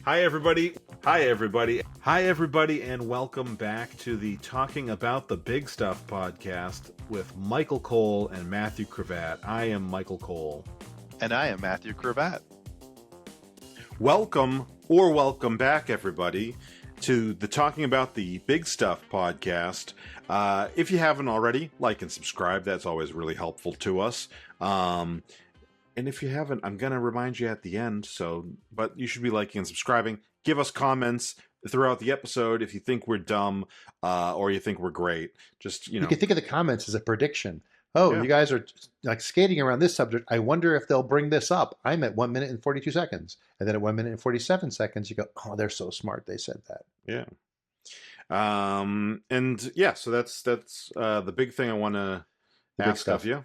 Hi, everybody. Hi, everybody. Hi, everybody, and welcome back to the Talking About the Big Stuff podcast with Michael Cole and Matthew Krevat. I am Michael Cole. And I am Matthew Krevat. Welcome back, everybody, to the Talking About the Big Stuff podcast. If you haven't already, like and subscribe. That's always really helpful to us. And if you haven't, I'm going to remind you at the end. But you should be liking and subscribing. Give us comments throughout the episode if you think we're dumb or you think we're great. You can think of the comments as a prediction. You guys are like skating around this subject. I wonder if they'll bring this up. I'm at 1 minute and 42 seconds. And then at 1 minute and 47 seconds, you go, oh, they're so smart. They said that. Yeah. So that's the big thing I want to ask of you.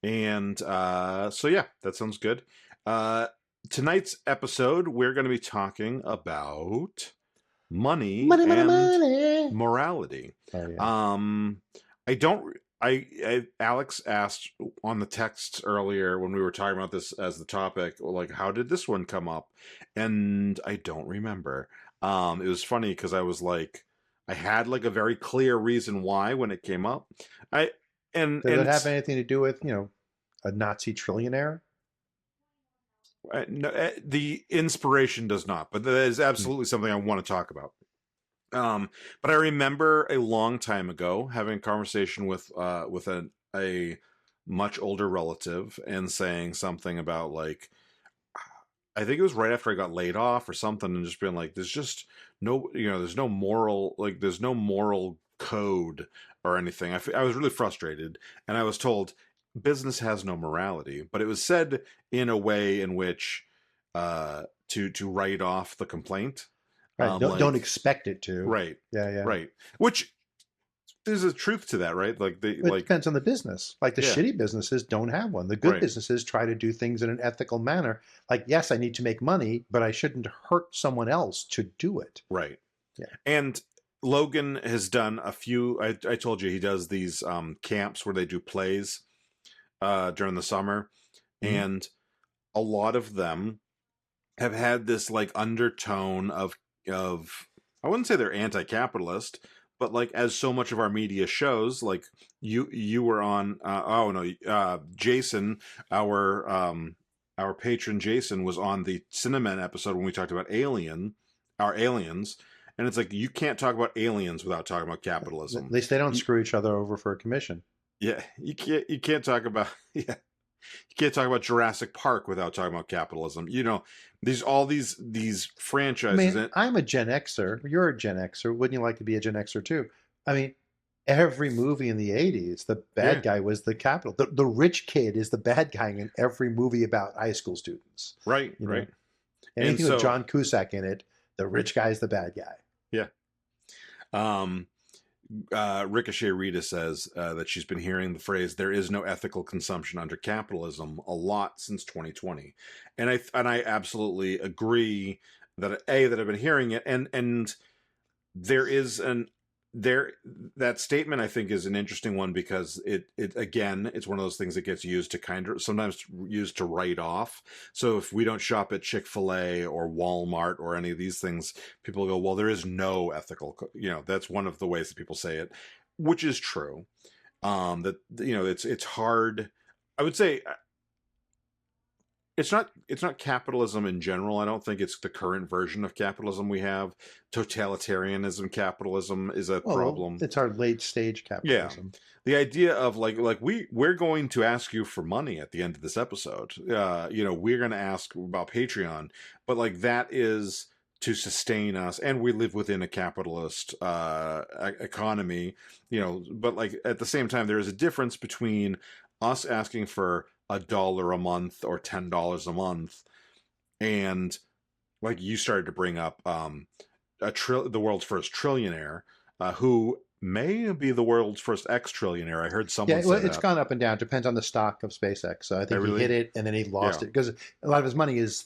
And that sounds good. Tonight's episode, we're going to be talking about money and morality. Oh, yeah. Alex asked on the texts earlier when we were talking about this as the topic, like, how did this one come up? And I don't remember. It was funny because I was like, I had like a very clear reason why when it came up. Does it have anything to do with, a Nazi trillionaire? No, the inspiration does not, but that is absolutely something I want to talk about. But I remember a long time ago having a conversation with a much older relative and saying something about, like, I think it was right after I got laid off or something, and just being like, there's just no, there's no moral, like, there's no moral code or anything. I was really frustrated, and I was told business has no morality, but it was said in a way in which to write off the complaint. Right. Don't expect it to. Right. Yeah. Right. Which there's a truth to that, right? Like it depends on the business. Like the shitty businesses don't have one. The good businesses try to do things in an ethical manner. Like, yes, I need to make money, but I shouldn't hurt someone else to do it. Right. Yeah. And Logan has done a few. I told you he does these camps where they do plays during the summer, and a lot of them have had this like undertone of I wouldn't say they're anti-capitalist, but like, as so much of our media shows, like you were on Jason, our patron Jason, was on the Cinnamon episode when we talked about aliens, and it's like, you can't talk about aliens without talking about capitalism. At least they don't screw each other over for a commission. Yeah, you can't talk about you can't talk about Jurassic Park without talking about capitalism. These franchises. I mean, I'm a Gen Xer. You're a Gen Xer. Wouldn't you like to be a Gen Xer too? I mean, every movie in the 80s, the bad guy was the capital. The rich kid is the bad guy in every movie about high school students. Right, right. Anything with John Cusack in it, the rich guy is the bad guy. Yeah. Ricochet Rita says that she's been hearing the phrase "there is no ethical consumption under capitalism" a lot since 2020, and I absolutely agree that I've been hearing it, and that statement, I think, is an interesting one, because it again, it's one of those things that gets used to sometimes used to write off. So if we don't shop at Chick-fil-A or Walmart or any of these things, people go, well, there is no ethical, that's one of the ways that people say it, which is true. It's hard. I would say it's not capitalism in general. I don't think it's the current version of capitalism we have. Totalitarianism capitalism is a problem. It's our late stage capitalism. Yeah. The idea of like we're going to ask you for money at the end of this episode. We're going to ask about Patreon, but like, that is to sustain us, and we live within a capitalist economy, but like, at the same time, there is a difference between us asking for $1 a month or $10 a month, and like you started to bring up the world's first trillionaire, who may be the world's first ex-trillionaire. I heard someone say it's gone up and down. Depends on the stock of SpaceX. So I think he hit it and then he lost it, because a lot of his money is,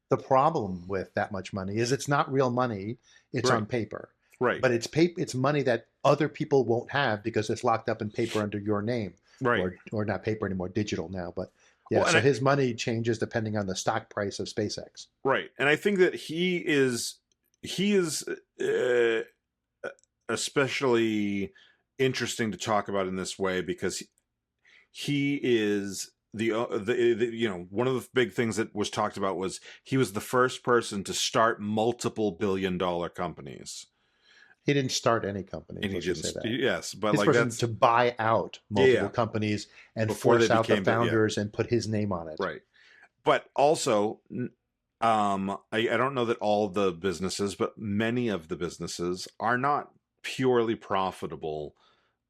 the problem with that much money is it's not real money. It's on paper. Right. But it's money that other people won't have because it's locked up in paper under your name. Right. Or not paper anymore, digital now. But Yeah, Well, so his money changes depending on the stock price of SpaceX. right, and I think that he is uh, especially interesting to talk about in this way because he is one of the big things that was talked about was he was the first person to start multiple billion-dollar companies. He didn't start any companies, And he let's just didn't, say that. yes, but He's the like person that's to buy out multiple companies and before they force out the became founders and put his name on it. right. But also, I don't know that all the businesses, but many of the businesses are not purely profitable.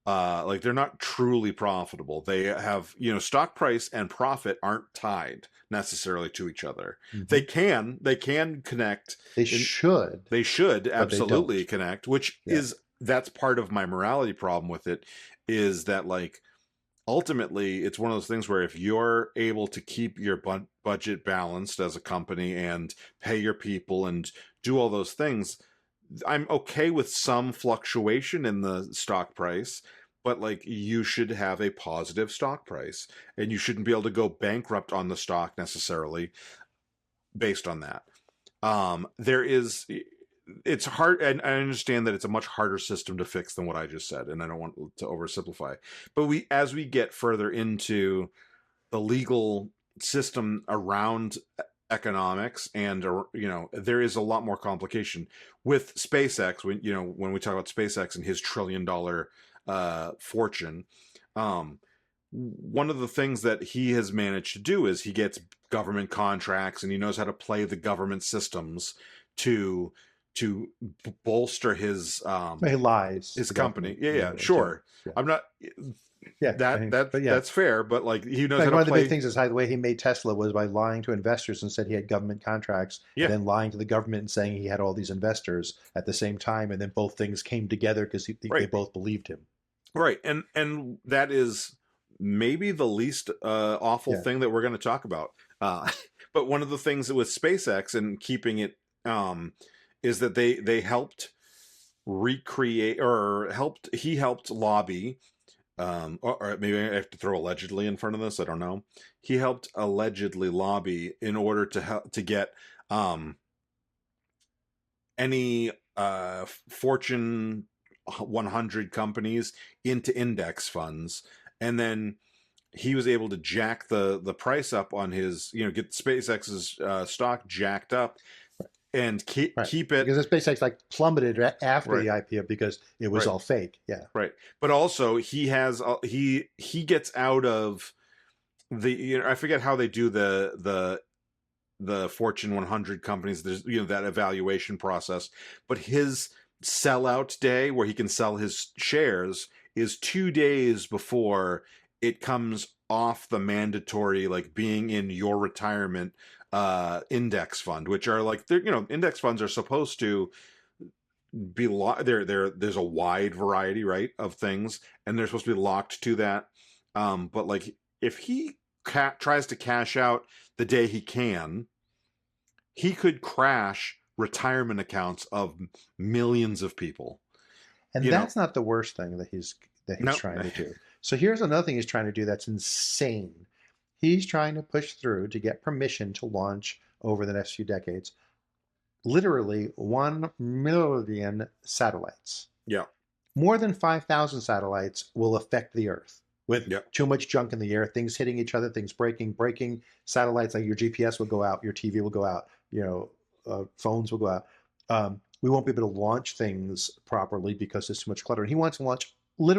Like they're not truly profitable. They have, stock price and profit aren't tied necessarily to each other. Mm-hmm. They can connect. They should Absolutely connect, which Yeah. that's part of my morality problem with it, is that like ultimately it's one of those things where if you're able to keep your budget balanced as a company and pay your people and do all those things, I'm okay with some fluctuation in the stock price, but like you should have a positive stock price and you shouldn't be able to go bankrupt on the stock necessarily based on that. It's hard, and I understand that it's a much harder system to fix than what I just said, and I don't want to oversimplify. But as we get further into the legal system around economics, and there is a lot more complication with SpaceX. When we talk about SpaceX and his $1 trillion fortune, one of the things that he has managed to do is he gets government contracts and he knows how to play the government systems to bolster his he lies. his company. Sure. Yeah. I'm not. Yeah, that's fair, but like he knows like how to one of the play. big things is how the way he made Tesla was by lying to investors and said he had government contracts, and then lying to the government and saying he had all these investors at the same time, and then both things came together because they both believed him. Right, and that is maybe the least awful thing that we're going to talk about. But one of the things with SpaceX and keeping it is that they helped recreate or he helped lobby. Or maybe I have to throw allegedly in front of this. I don't know. He helped allegedly lobby in order to get any Fortune 100 companies into index funds, and then he was able to jack the price up on his, get SpaceX's stock jacked up and keep it, because SpaceX like plummeted after the IPO because it was all fake. Yeah, right. But also he has he gets out of the I forget how they do the Fortune 100 companies. There's that evaluation process, but his sellout day where he can sell his shares is 2 days before it comes off the mandatory like being in your retirement index fund, which are like index funds are supposed to be there's a wide variety, right, of things, and they're supposed to be locked to that. But like if he tries to cash out the day he could crash retirement accounts of millions of people. And that's not the worst thing that he's trying to do. So here's another thing he's trying to do that's insane. He's trying to push through to get permission to launch over the next few decades literally 1 million satellites. Yeah. More than 5,000 satellites will affect the Earth with too much junk in the air, things hitting each other, things breaking satellites, like your GPS will go out, your TV will go out, phones will go out. We won't be able to launch things properly because there's too much clutter. And he wants to launch 1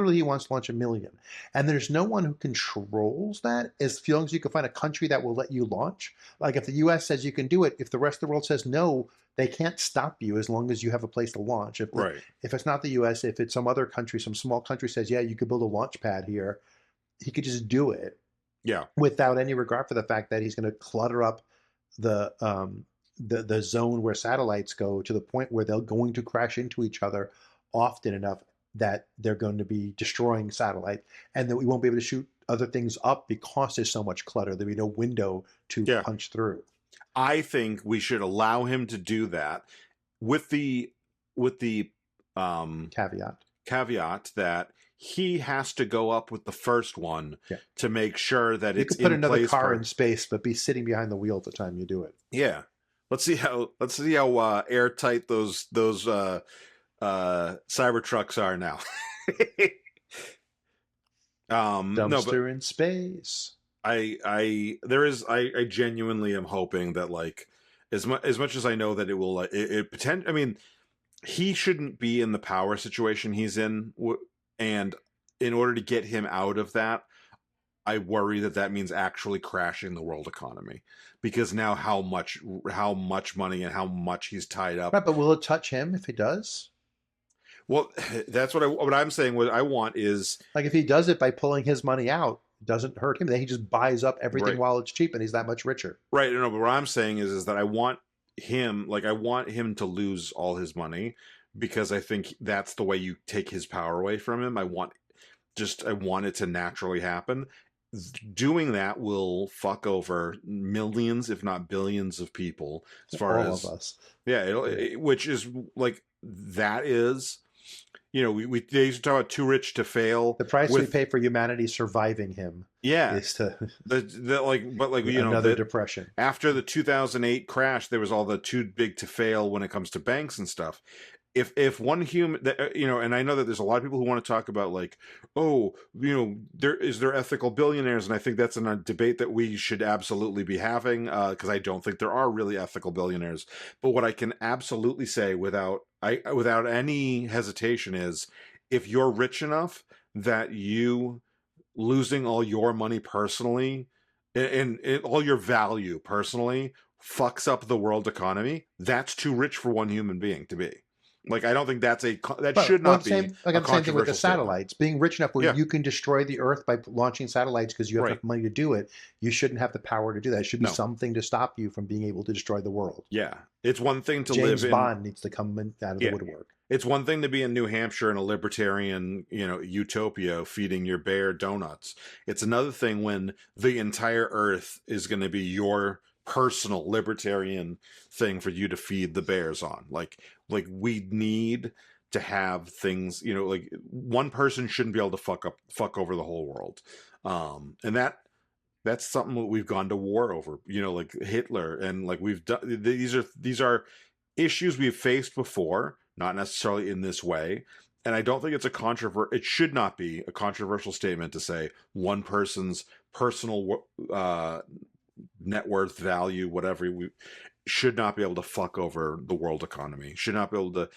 million. And there's no one who controls that as long as you can find a country that will let you launch. Like if the US says you can do it, if the rest of the world says no, they can't stop you as long as you have a place to launch. If it's not the US, if it's some other country, some small country says, yeah, you could build a launch pad here, he could just do it. Yeah. Without any regard for the fact that he's going to clutter up the zone where satellites go to the point where they're going to crash into each other often enough that they're going to be destroying satellite, and that we won't be able to shoot other things up because there's so much clutter. There'll be no window to punch through. I think we should allow him to do that with the caveat caveat that he has to go up with the first one to make sure that you it's could put in another place car for, in space, but be sitting behind the wheel at the time you do it. yeah. Let's see how airtight those Cybertrucks are now. No, but Dumpster in space. I genuinely am hoping that, like, as much as I know that it will I mean, he shouldn't be in the power situation he's in, and in order to get him out of that, I worry that means actually crashing the world economy, because now how much money and how much he's tied up. Right, but will it touch him if he does? Well, that's what I'm saying. What I want is, like, if he does it by pulling his money out, it doesn't hurt him. Then he just buys up everything right. while it's cheap, and he's that much richer. Right. No, but what I'm saying is that I want him to lose all his money, because I think that's the way you take his power away from him. I want it to naturally happen. Doing that will fuck over millions, if not billions, of people. As far all as of us, which is like, that is, they used to talk about too rich to fail. The price we pay for humanity surviving him, is to another depression. After the 2008 crash, there was all the too big to fail when it comes to banks and stuff. If one human, and I know that there's a lot of people who want to talk about, like, there ethical billionaires, and I think that's a debate that we should absolutely be having, because I don't think there are really ethical billionaires. But what I can absolutely say without any hesitation is, if you're rich enough that you losing all your money personally and all your value personally fucks up the world economy, that's too rich for one human being to be. Like, I don't think should not be. Like, I'm saying thing with the satellites. Being rich enough where you can destroy the Earth by launching satellites because you have enough money to do it, you shouldn't have the power to do that. It should be something to stop you from being able to destroy the world. Yeah. It's one thing to James live in... Bond needs to come out of the woodwork. It's one thing to be in New Hampshire in a libertarian, utopia, feeding your bear donuts. It's another thing when the entire Earth is going to be your personal libertarian thing for you to feed the bears on. Like we need to have things, like, one person shouldn't be able to fuck over the whole world. And that's something that we've gone to war over, like Hitler, and like we've done. These are issues we've faced before, not necessarily in this way. And I don't think it should not be a controversial statement to say one person's personal net worth, value, whatever, we should not be able to fuck over the world economy, should not be able to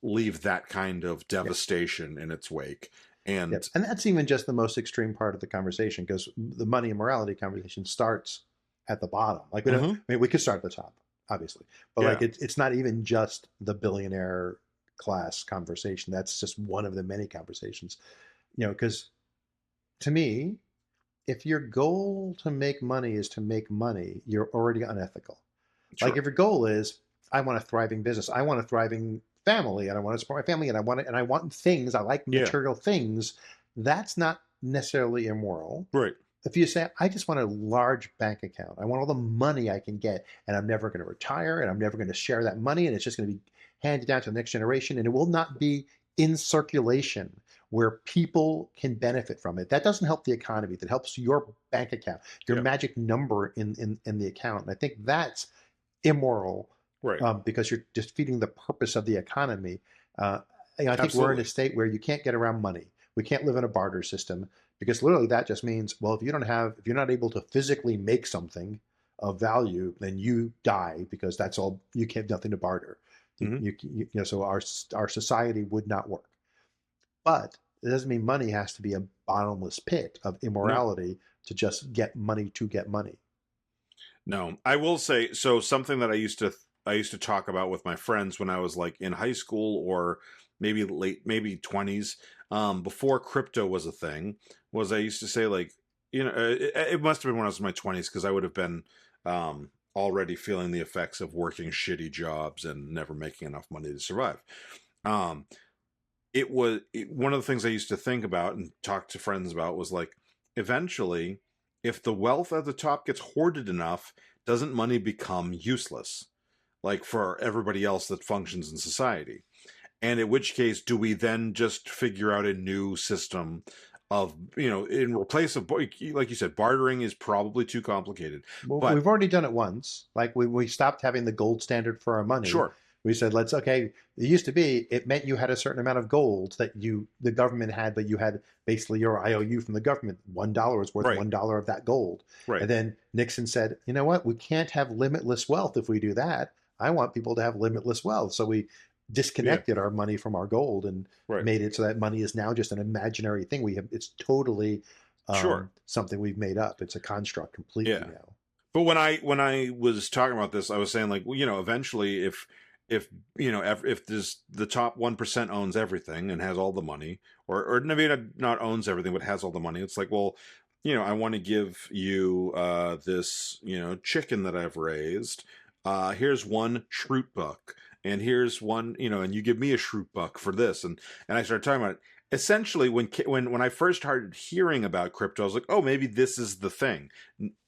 leave that kind of devastation in its wake. And that's even just the most extreme part of the conversation, because the money and morality conversation starts at the bottom. Like, we could start at the top, obviously, but like, it's not even just the billionaire class conversation. That's just one of the many conversations, because to me, if your goal to make money is to make money, you're already unethical. Sure. Like, if your goal is, I want a thriving business, I want a thriving family, and I want to support my family, and I want things, I like material things, that's not necessarily immoral. Right. If you say, I just want a large bank account, I want all the money I can get, and I'm never going to retire, and I'm never going to share that money, and it's just going to be handed down to the next generation, and it will not be in circulation where people can benefit from it. That doesn't help the economy. That helps your bank account, your magic number in the account. And I think that's immoral, right? Because you're defeating the purpose of the economy. I think we're in a state where you can't get around money. We can't live in a barter system, because literally that just means, well, if you're not able to physically make something of value, then you die, because that's all, you have nothing to barter. So our society would not work. But it doesn't mean money has to be a bottomless pit of immorality to just get money to get money. No, I will say, so something that I used to talk about with my friends when I was like in high school, or maybe 20s, before crypto was a thing, was I used to say, like, it must have been when I was in my 20s, because I would have been already feeling the effects of working shitty jobs and never making enough money to survive. One of the things I used to think about and talk to friends about was, like, eventually, if the wealth at the top gets hoarded enough, doesn't money become useless, like, for everybody else that functions in society? And in which case, do we then just figure out a new system of, in place of, like you said, bartering is probably too complicated. Well, But we've already done it once. Like we stopped having the gold standard for our money. sure, We said, okay, it used to be, it meant you had a certain amount of gold that the government had, but you had basically your IOU from the government. $1 is worth right, $1 of that gold. right, And then Nixon said, you know what? We can't have limitless wealth if we do that. I want people to have limitless wealth. So we yeah, disconnected our money from our gold and right, made it so that money is now just an imaginary thing. It's totally sure, something we've made up. It's a construct completely yeah. now. But when I was talking about this, I was saying, like, well, eventually, if if this the top 1% owns everything and has all the money, or maybe not owns everything but has all the money, it's like, well, I want to give you this chicken that I've raised. Here's one shroot buck, and here's one, and you give me a shroot buck for this, and I started talking about it. Essentially, when I first started hearing about crypto, I was like, oh, maybe this is the thing.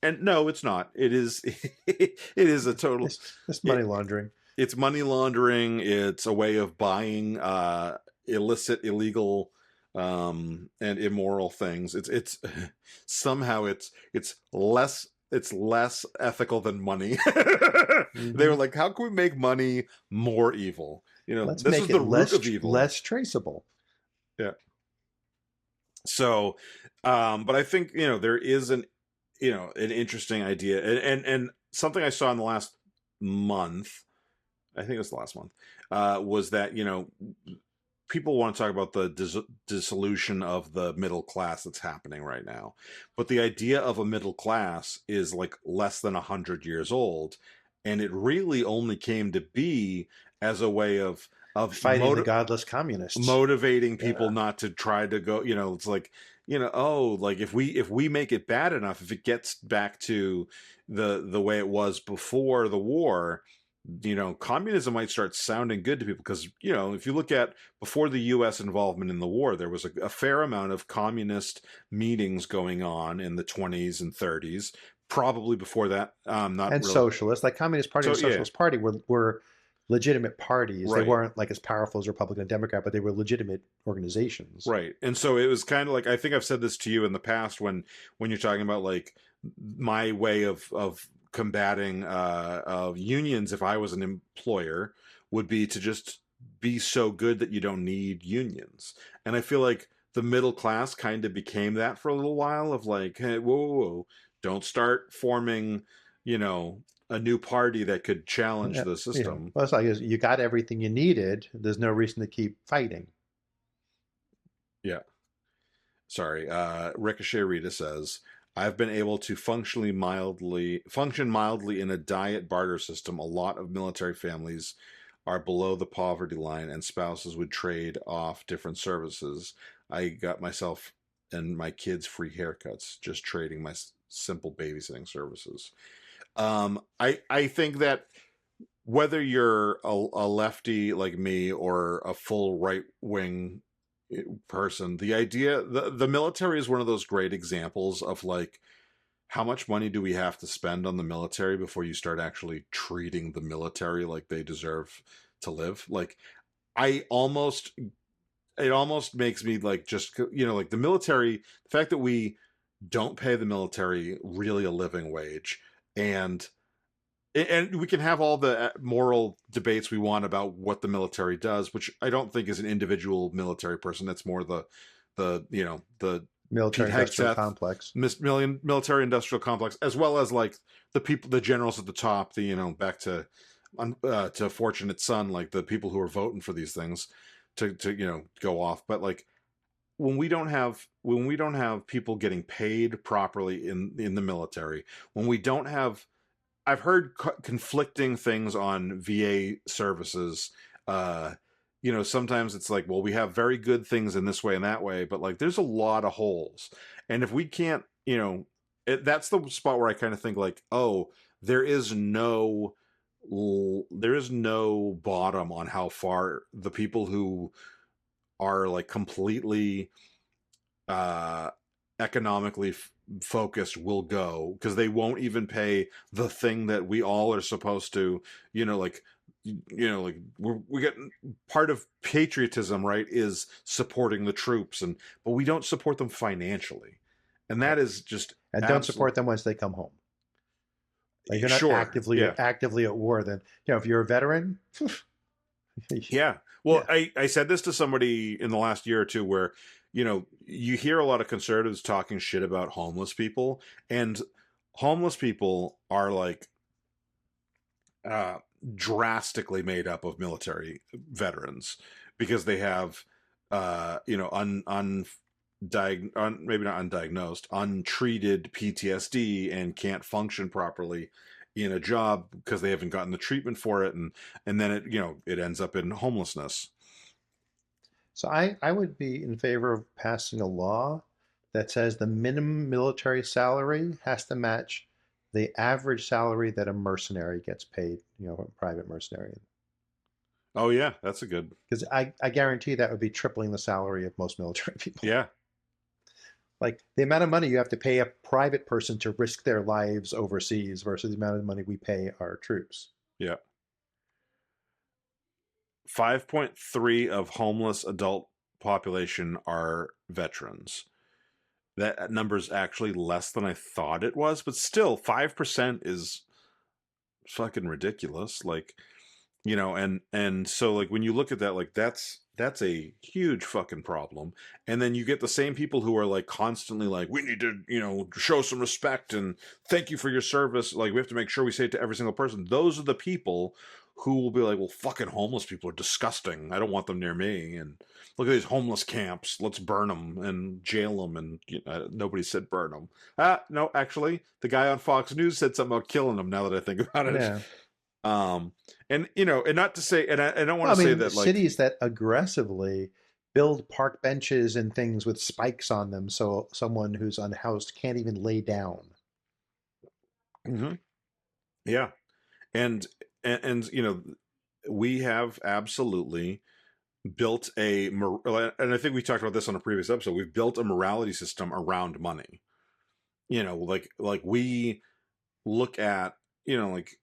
And no, it's not. It is it is a total It's money laundering. it's money laundering. It's a way of buying illicit, illegal, and immoral things. It's somehow it's less ethical than money. They were like, how can we make money more evil? Let's This make is it the root of evil. less traceable. Yeah. So, but I think there is an interesting idea, and something I saw in the last month. I think it was the last month. Was that people want to talk about the dissolution of the middle class that's happening right now, but the idea of a middle class is like less than 100 years old, and it really only came to be as a way of Fighting the godless communists. motivating people not to try to go. It's like like if we make it bad enough, if it gets back to the way it was before the war, communism might start sounding good to people, because if you look at before the U.S. involvement in the war, there was a fair amount of communist meetings going on in the 20s and 30s, probably before that. Not and really. Socialist, like Communist Party and Socialist Party were legitimate parties. Right. They weren't like as powerful as Republican and Democrat, but they were legitimate organizations. Right. And so it was kind of like, I think I've said this to you in the past when you're talking about like my way of combating unions, if I was an employer, would be to just be so good that you don't need unions. And I feel like the middle class kind of became that for a little while, of like, hey, whoa, don't start forming, a new party that could challenge the system. Yeah. Well, it's like you got everything you needed. There's no reason to keep fighting. Yeah. Sorry. Ricochet Rita says, I've been able to function mildly in a diet barter system. A lot of military families are below the poverty line, and spouses would trade off different services. I got myself and my kids free haircuts just trading my simple babysitting services. I think that whether you're a lefty like me or a full right wing person, the idea, the military is one of those great examples of like, how much money do we have to spend on the military before you start actually treating the military like they deserve to live? Like, it almost makes me like, just like the military, the fact that we don't pay the military really a living wage, and we can have all the moral debates we want about what the military does, which I don't think is an individual military person. That's more the Military industrial complex, military industrial complex, as well as like the people, the generals at the top, back to Fortunate Son, like the people who are voting for these things to go off. But like, when we don't have people getting paid properly in the military, when we don't have, I've heard conflicting things on VA services. Sometimes it's like, well, we have very good things in this way and that way, but like, there's a lot of holes. And if we can't, that's the spot where I kind of think like, oh, there is no bottom on how far the people who are like completely economically focused will go, because they won't even pay the thing that we all are supposed to, like like we get part of patriotism, right, is supporting the troops, but we don't support them financially, and that is just And don't support them once they come home. Like, you're not sure, yeah, actively at war. Then, if you're a veteran, yeah. Well, yeah. I said this to somebody in the last year or two, where you hear a lot of conservatives talking shit about homeless people, and homeless people are like uh, drastically made up of military veterans, because they have maybe not undiagnosed, untreated PTSD, and can't function properly in a job because they haven't gotten the treatment for it, and then it ends up in homelessness. So I would be in favor of passing a law that says the minimum military salary has to match the average salary that a mercenary gets paid, a private mercenary. Oh yeah, that's a good. Because I guarantee that would be tripling the salary of most military people. Yeah. Like, the amount of money you have to pay a private person to risk their lives overseas versus the amount of money we pay our troops. Yeah. 5.3 of homeless adult population are veterans. That number is actually less than I thought it was, but still 5% is fucking ridiculous. Like, and so, like, when you look at that, like, that's a huge fucking problem. And then you get the same people who are like constantly like, we need to show some respect and thank you for your service, like, we have to make sure we say it to every single person. Those are the people who will be like, well, fucking homeless people are disgusting, I don't want them near me, and look at these homeless camps, let's burn them and jail them. And nobody said burn them. No, actually the guy on Fox News said something about killing them, now that I think about it. Yeah. And not to say, and I don't want to Well, I say mean, that, like, cities that aggressively build park benches and things with spikes on them so someone who's unhoused can't even lay down. mm-hmm. Yeah, and we have absolutely built and I think we talked about this on a previous episode. We've built a morality system around money. Like we look at, like,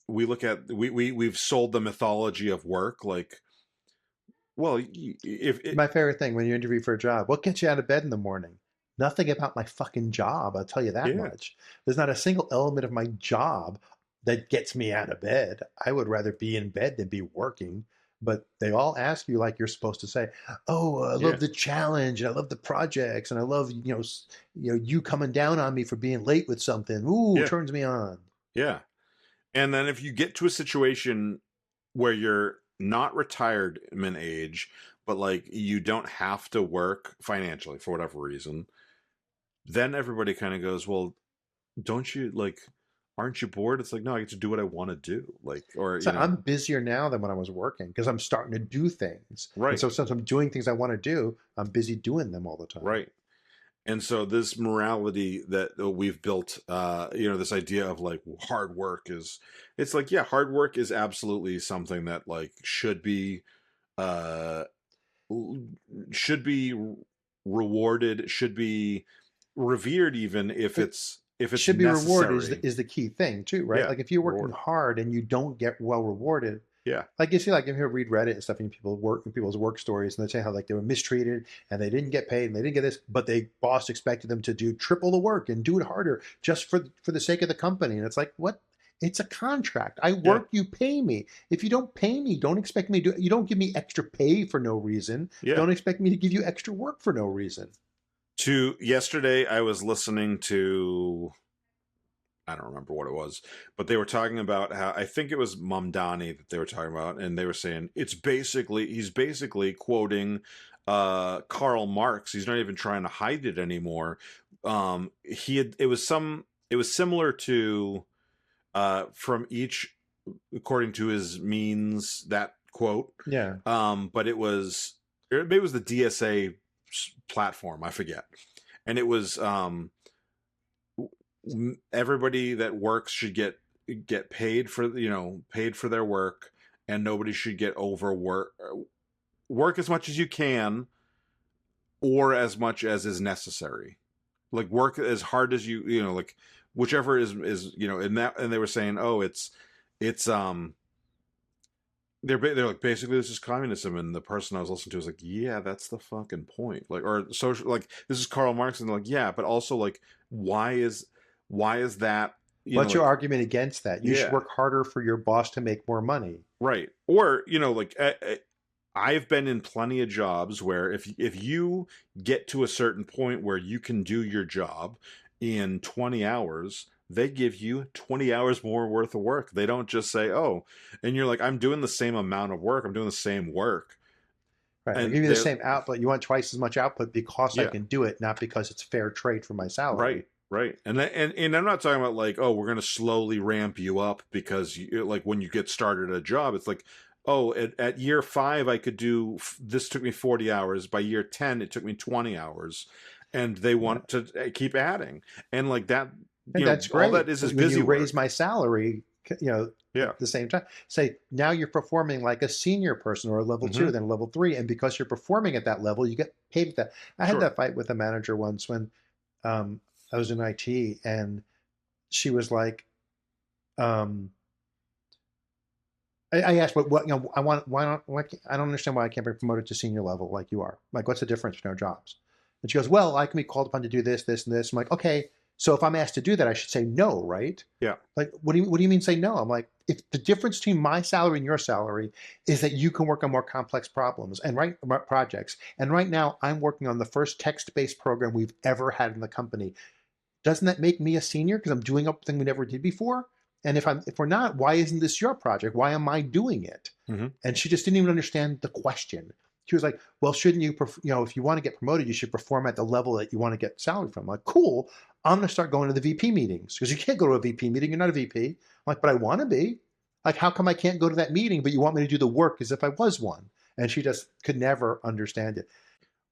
we've sold the mythology of work. Like, well, if it, My favorite thing when you interview for a job, what gets you out of bed in the morning? Nothing about my fucking job, I'll tell you that yeah, much. There's not a single element of my job that gets me out of bed. I would rather be in bed than be working. But they all ask you like you're supposed to say, "Oh, I yeah, love the challenge, and I love the projects, and I love you coming down on me for being late with something. Ooh, yeah, turns me on." yeah. And then if you get to a situation where you're not retirement age, but like you don't have to work financially for whatever reason, then everybody kind of goes, well, don't you, like, aren't you bored? It's like, no, I get to do what I want to do. Like, or, So I'm busier now than when I was working because I'm starting to do things. And right, so since I'm doing things I want to do, I'm busy doing them all the time. right. And so this morality that we've built, this idea of like hard work it's like, yeah, hard work is absolutely something that, like, uh, should be rewarded, should be revered, even if But it's should be rewarded is necessary. is the key thing too, right? Yeah, Like, if you're working reward. hard and you don't get well rewarded, Yeah, like, you see, like, if you read Reddit and stuff, and people's work stories, and they say how, like, they were mistreated and they didn't get paid and they didn't get this, but they boss expected them to do triple the work and do it harder just for the sake of the company. And it's like, what? It's a contract. I yeah, work, you pay me. If you don't pay me, don't expect me to do. You don't give me extra pay for no reason. yeah. Don't expect me to give you extra work for no reason. Yesterday, I was listening to, I don't remember what it was, but they were talking about how, I think it was Mamdani that they were talking about, and they were saying he's basically quoting Karl Marx. He's not even trying to hide it anymore. It was similar to from each according to his means, that quote. Yeah. But maybe it was the DSA platform, I forget, and it was everybody that works should get paid for their work, and nobody should get work as much as you can, or as much as is necessary. Like, work as hard as like, whichever is and they were saying, oh, it's they're like, basically this is communism, and the person I was listening to was like, yeah, that's the fucking point. Like, or social, like, this is Karl Marx, and they're like, yeah, but also like, why is that, What's your like, argument against that? You should yeah, work harder for your boss to make more money. right. Or, like, I've been in plenty of jobs where if you get to a certain point where you can do your job in 20 hours, they give you 20 hours more worth of work. They don't just say, "Oh," and you're like, "I'm doing the same amount of work. I'm doing the same work." Right. I'll And give you the they, same output. You want twice as much output because I yeah, can do it, not because it's fair trade for my salary. right, right. And I'm not talking about like, "Oh, we're going to slowly ramp you up because like when you get started at a job, it's like, oh, at year 5 I could do this, took me 40 hours. By year 10 it took me 20 hours, and they Yeah. want to keep adding, and like that, And that's all great. that is When busy you raise work. my salary, Yeah. at the same time, say now you're performing like a senior person or a level Mm-hmm. two, then a level three, and because you're performing at that level, you get paid at that. I had Sure. that fight with a manager once when I was in IT, and she was like, um, I asked, what I want, why not? I don't understand why I can't be promoted to senior level like you are. Like, what's the difference between our jobs? And she goes, well, I can be called upon to do this, this, and this. I'm like, okay, so if I'm asked to do that, I should say no, right? Yeah. Like, what do you mean say no? I'm like, if the difference between my salary and your salary is that you can work on more complex problems and projects. And right now, I'm working on the first text-based program we've ever had in the company. Doesn't that make me a senior because I'm doing a thing we never did before? And if we're not, why isn't this your project? Why am I doing it? Mm-hmm. And she just didn't even understand the question. She was like, well, shouldn't you, if you want to get promoted, you should perform at the level that you want to get salary from. I'm like, cool. I'm going to start going to the VP meetings because you can't go to a VP meeting. You're not a VP. I'm like, but I want to be. Like, how come I can't go to that meeting, but you want me to do the work as if I was one? And she just could never understand it.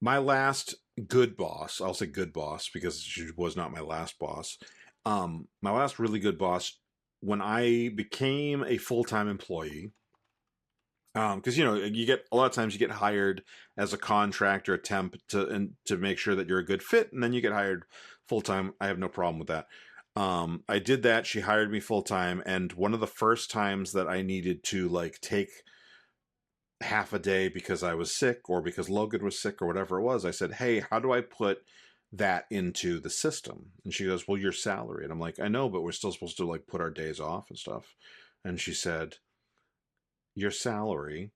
My last good boss, I'll say good boss because she was not my last boss. My last really good boss, when I became a full-time employee, because you get a lot of times you get hired as a contractor, a temp to make sure that you're a good fit, and then you get hired full-time. I have no problem with that. I did that. She hired me full-time, and one of the first times that I needed to like take half a day because I was sick or because Logan was sick or whatever it was, I said, hey, how do I put that into the system? And she goes, well, your salary. And I'm like, I know, but we're still supposed to like put our days off and stuff. And she said, your salary,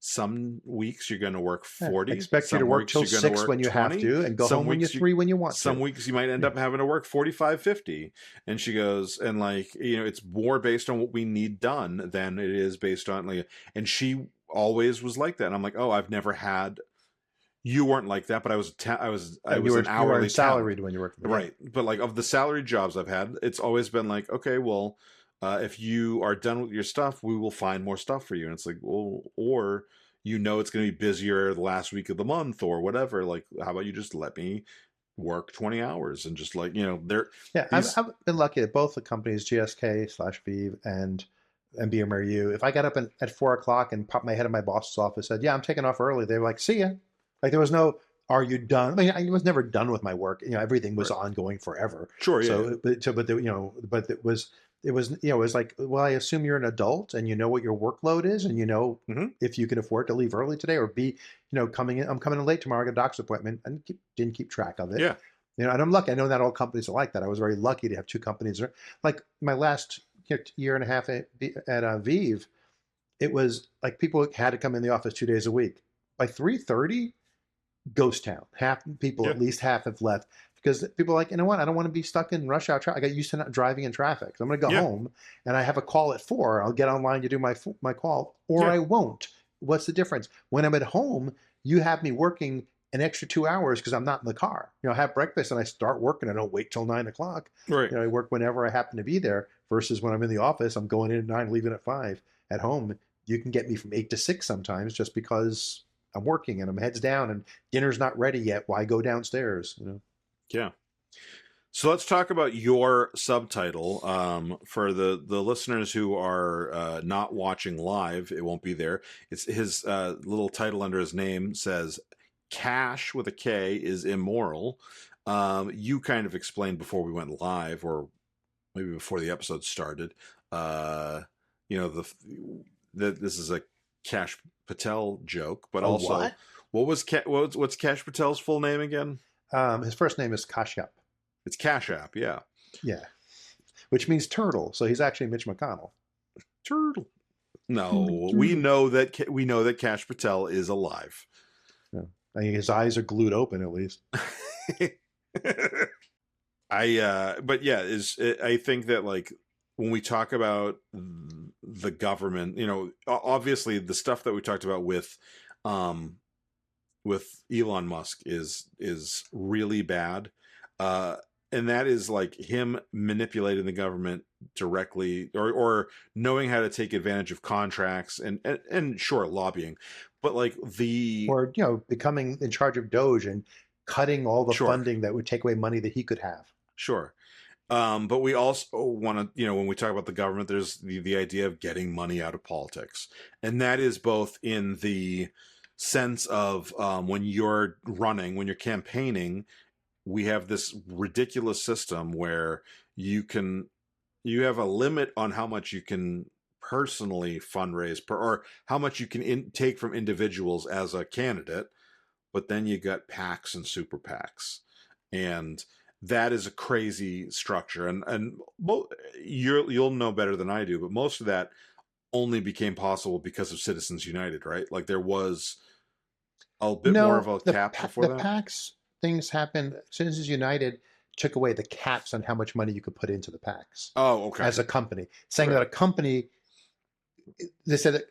some weeks you're going to work Yeah. 40, Expect you to some work weeks till you're going to 6 work when you have 20, to and go some home when you're weeks 3 when you want some to. weeks you might end up having to work 45, 50. And she goes, and like, it's more based on what we need done than it is based on like, and she always was like that. And I'm like, oh, I've never had, you weren't like that, but I was I was an You were hourly in temp. salaried when you worked for me. Right. But like of the salary jobs I've had, it's always been like, okay, well, if you are done with your stuff, we will find more stuff for you. And it's like, well, or it's going to be busier the last week of the month or whatever. Like, how about you just let me work 20 hours and just like, they're Yeah, these. I've been lucky at both the companies, GSK/Vive and MBMRU. If I got up at 4 o'clock and popped my head in my boss's office, said, "Yeah, I'm taking off early," they were like, "See ya." Like there was no, "Are you done?" I mean, I was never done with my work. Everything was Right. ongoing forever. Sure. Yeah. So, but it was like, well, I assume you're an adult and you know what your workload is, and Mm-hmm. if you can afford to leave early today or be, coming in. I'm coming in late tomorrow. I got a doctor's appointment and didn't keep track of it. Yeah. And I'm lucky. I know not all companies are like that. I was very lucky to have two companies. Like my last year and a half at Vive, it was like people had to come in the office 2 days a week. By 3:30, ghost town. Half people, Yeah. at least half, have left because people are like, you know what? I don't want to be stuck in rush hour traffic. I got used to not driving in traffic. So I'm going to go Yeah. home and I have a call at 4. I'll get online to do my call, or Yeah. I won't. What's the difference? When I'm at home, you have me working an extra 2 hours because I'm not in the car. I have breakfast and I start working. I don't wait till 9 o'clock. Right. I work whenever I happen to be there. Versus when I'm in the office, I'm going in at 9, leaving at 5. At home, you can get me from 8 to 6 sometimes just because I'm working and I'm heads down and dinner's not ready yet. Why go downstairs? Yeah. So let's talk about your subtitle. For the listeners who are not watching live, it won't be there. It's his little title under his name says "Cash with a K is immoral." You kind of explained before we went live, or maybe before the episode started. This is a Cash Patel joke, but A also what? what's Cash Patel's full name again? His first name is Kashyap. It's Cash App, yeah. Yeah, which means turtle. So he's actually Mitch McConnell. Turtle. No, Turtle. we know that Cash Patel is alive. Yeah. I mean, his eyes are glued open at least. But yeah, I think that like when we talk about the government, you know, obviously the stuff that we talked about with Elon Musk is really bad. And that is like him manipulating the government directly or knowing how to take advantage of contracts and sure, lobbying, but like Or, you know, becoming in charge of Doge and cutting all the Sure. funding that would take away money that he could have. Sure. But we also want to, you know, when we talk about the government, there's the idea of getting money out of politics. And that is both in the sense of when you're running, when you're campaigning, we have this ridiculous system where you have a limit on how much you can personally fundraise or how much you can take from individuals as a candidate. But then you got PACs and super PACs. And that is a crazy structure, and you'll know better than I do, but most of that only became possible because of Citizens United, right? Like there was a bit more of a cap before that. The PACs things happened. Citizens United took away the caps on how much money you could put into the PACs. Oh, okay. As a company, saying Right. that a company, they said that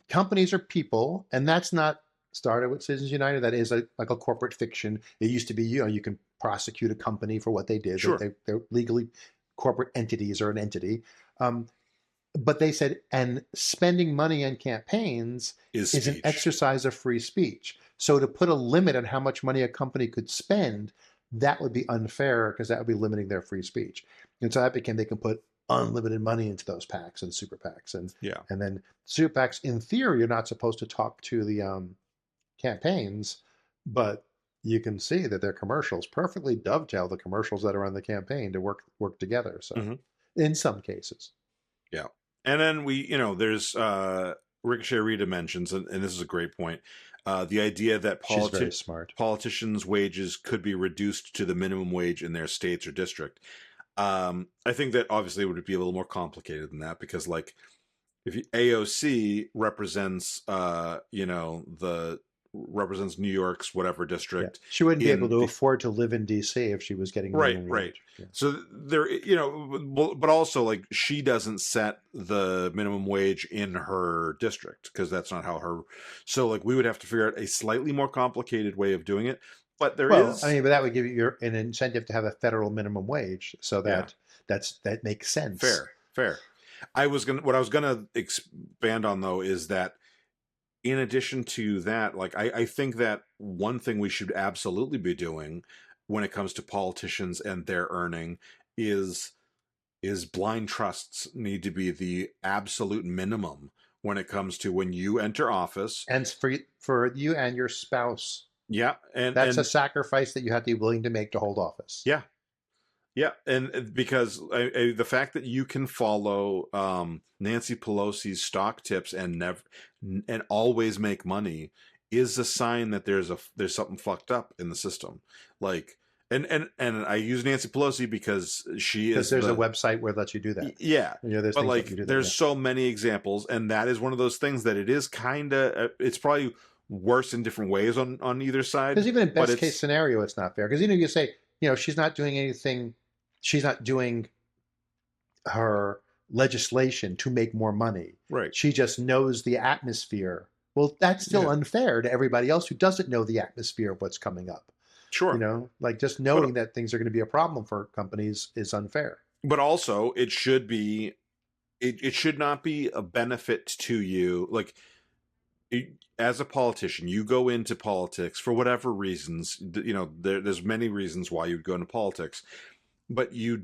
companies are people, and that's not started with Citizens United. That is like a corporate fiction. It used to be, you know, you can prosecute a company for what they did. Sure. They're legally corporate entities or an entity. But they said, and spending money on campaigns is an exercise of free speech. So to put a limit on how much money a company could spend, that would be unfair because that would be limiting their free speech. And so that became they can put unlimited money into those PACs and super PACs. And then super PACs, in theory, you're not supposed to talk to the campaigns, but you can see that their commercials perfectly dovetail the commercials that are on the campaign to work together. So in some cases. Yeah. And then there's Ricochet Rita mentions, and this is a great point, the idea that She's very smart. politicians' wages could be reduced to the minimum wage in their states or district. I think that obviously it would be a little more complicated than that because, like, if AOC represents, represents New York's whatever district. Yeah. She wouldn't be able to afford to live in DC if she was getting right. Yeah. So there, but also like she doesn't set the minimum wage in her district because that's not how her. So like we would have to figure out a slightly more complicated way of doing it. But but that would give you an incentive to have a federal minimum wage, so that that makes sense. Fair. What I was gonna expand on though is that. In addition to that, like I think that one thing we should absolutely be doing when it comes to politicians and their earning is blind trusts need to be the absolute minimum when it comes to when you enter office. And for you and your spouse. Yeah. And that's a sacrifice that you have to be willing to make to hold office. Yeah. Yeah, and because the fact that you can follow Nancy Pelosi's stock tips and always make money is a sign that there's something fucked up in the system. Like, and I use Nancy Pelosi because there's a website where it lets you do that. Yeah, but like there's so many examples, and that is one of those things that it is kind of it's probably worse in different ways on either side. Because even in best case scenario, it's not fair. Because you say she's not doing anything. She's not doing her legislation to make more money. Right. She just knows the atmosphere. Well, that's still unfair to everybody else who doesn't know the atmosphere of what's coming up. Sure. Like just knowing that things are going to be a problem for companies is unfair. But also, it should not be a benefit to you. Like, as a politician, you go into politics for whatever reasons. There's many reasons why you'd go into politics. But you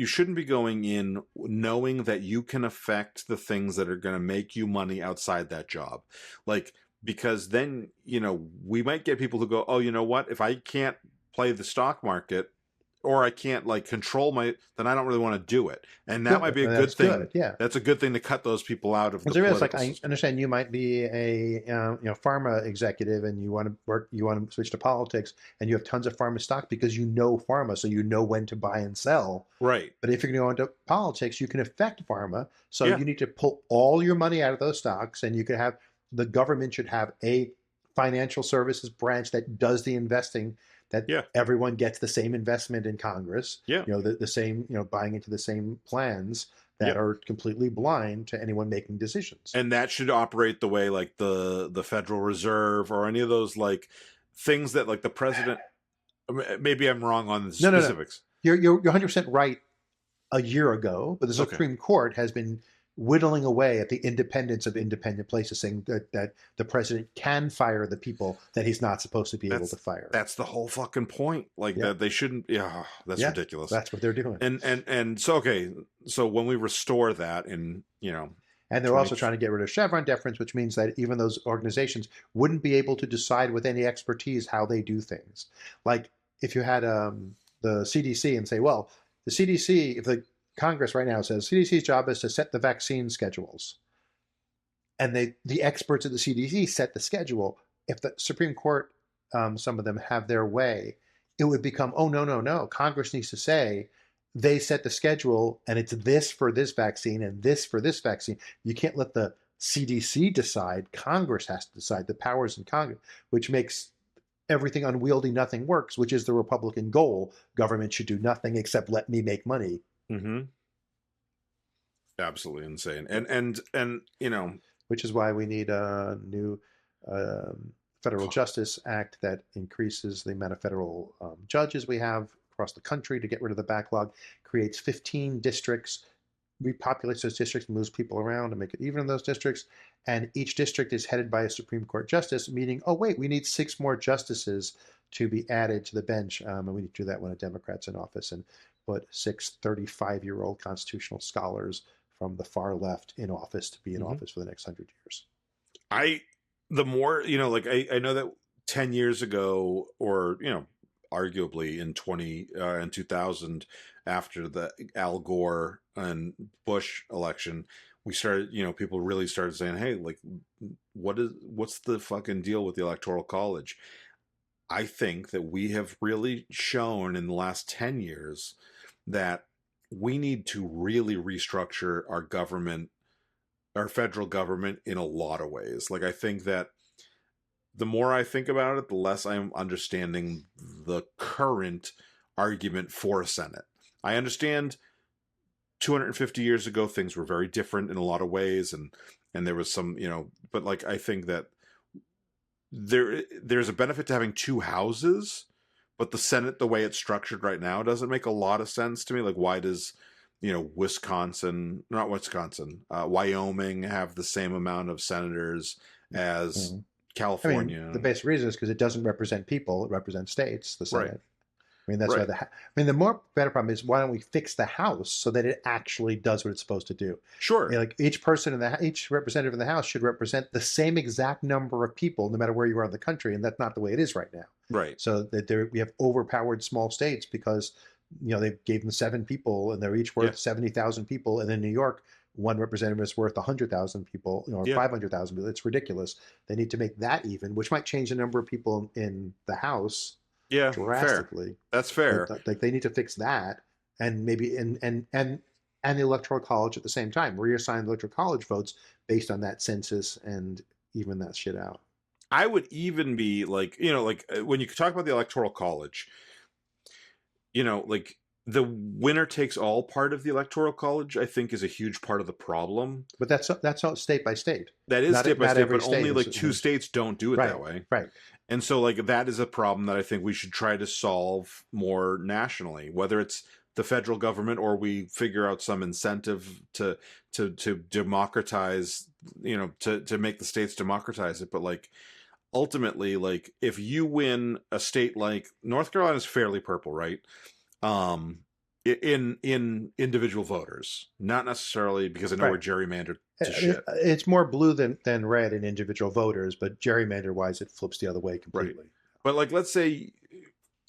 shouldn't be going in knowing that you can affect the things that are going to make you money outside that job. Like, because then, we might get people who go, oh, you know what? If I can't play the stock market, or I can't like control then I don't really want to do it. And that might be a good That's thing. good, yeah. That's a good thing to cut those people out of the There is, political I system. understand you might be a pharma executive and you want to switch to politics, and you have tons of pharma stock because you know pharma, so you know when to buy and sell. Right. But if you're going to go into politics, you can affect pharma, so Yeah. you need to pull all your money out of those stocks, and you could have the government should have a financial services branch that does the investing. That Yeah. everyone gets the same investment in Congress. Yeah. The same buying into the same plans that Yeah. are completely blind to anyone making decisions. And that should operate the way like the Federal Reserve or any of those like things that like the president. Maybe I'm wrong on the specifics. No. You're 100% right a year ago, but the Okay. Supreme Court has been whittling away at the independence of independent places, saying that the president can fire the people that he's not supposed to be able to fire. That's the whole fucking point. Like that they shouldn't. Yeah, that's ridiculous. That's what they're doing. And so okay, so when we restore that, and and they're also trying to get rid of Chevron deference, which means that even those organizations wouldn't be able to decide with any expertise how they do things. Like if you had the CDC and say, well, the CDC, if the Congress right now says CDC's job is to set the vaccine schedules, and the experts at the CDC set the schedule. If the Supreme Court, some of them have their way, it would become, oh, no. Congress needs to say they set the schedule, and it's this for this vaccine and this for this vaccine. You can't let the CDC decide. Congress has to decide. The powers in Congress, which makes everything unwieldy, nothing works, which is the Republican goal. Government should do nothing except let me make money. Mm-hmm. Absolutely insane. And which is why we need a new Federal Justice Act that increases the amount of federal judges we have across the country to get rid of the backlog, creates 15 districts, repopulates those districts, moves people around to make it even in those districts. And each district is headed by a Supreme Court justice, meaning, oh, wait, we need 6 more justices to be added to the bench. And we need to do that when a Democrat's in office, and put 6 35-year-old constitutional scholars from the far left in office to be in office for the next 100 years. The more, I know that 10 years ago, or, arguably in 2000, after the Al Gore and Bush election, we started, people really started saying, hey, like, what's the fucking deal with the Electoral College? I think that we have really shown in the last 10 years that we need to really restructure our government, our federal government, in a lot of ways. Like, I think that the more I think about it, the less I'm understanding the current argument for a Senate. I understand 250 years ago, things were very different in a lot of ways. And there was some, but like, I think that there's a benefit to having 2 houses, but the Senate, the way it's structured right now, doesn't make a lot of sense to me. Like, why does, Wyoming have the same amount of senators as California? I mean, the basic reason is because it doesn't represent people; it represents states. The Senate. Right. I mean, that's why the better problem is, why don't we fix the House so that it actually does what it's supposed to do? Sure. Like each representative in the House should represent the same exact number of people, no matter where you are in the country, and that's not the way it is right now. Right. So that we have overpowered small states because they gave them 7 people, and they're each worth 70,000 people, and in New York, one representative is worth 100,000 people, or 500,000 people. It's ridiculous. They need to make that even, which might change the number of people in the House. Yeah, drastically. Fair. That's fair. Like they need to fix that, and maybe and the Electoral College at the same time, reassign the Electoral College votes based on that census and even that shit out. I would even be like, when you talk about the Electoral College, like the winner takes all part of the Electoral College, I think, is a huge part of the problem. But that's all state by state. That is state by state, but only like 2 is, states don't do it that way. Right. And so like that is a problem that I think we should try to solve more nationally, whether it's the federal government or we figure out some incentive to democratize, to make the states democratize it. But like ultimately, like if you win a state like North Carolina is fairly purple, right? In individual voters, not necessarily because I know we're gerrymandered to shit. It's more blue than red in individual voters, but gerrymander wise, it flips the other way completely. Right. But like, let's say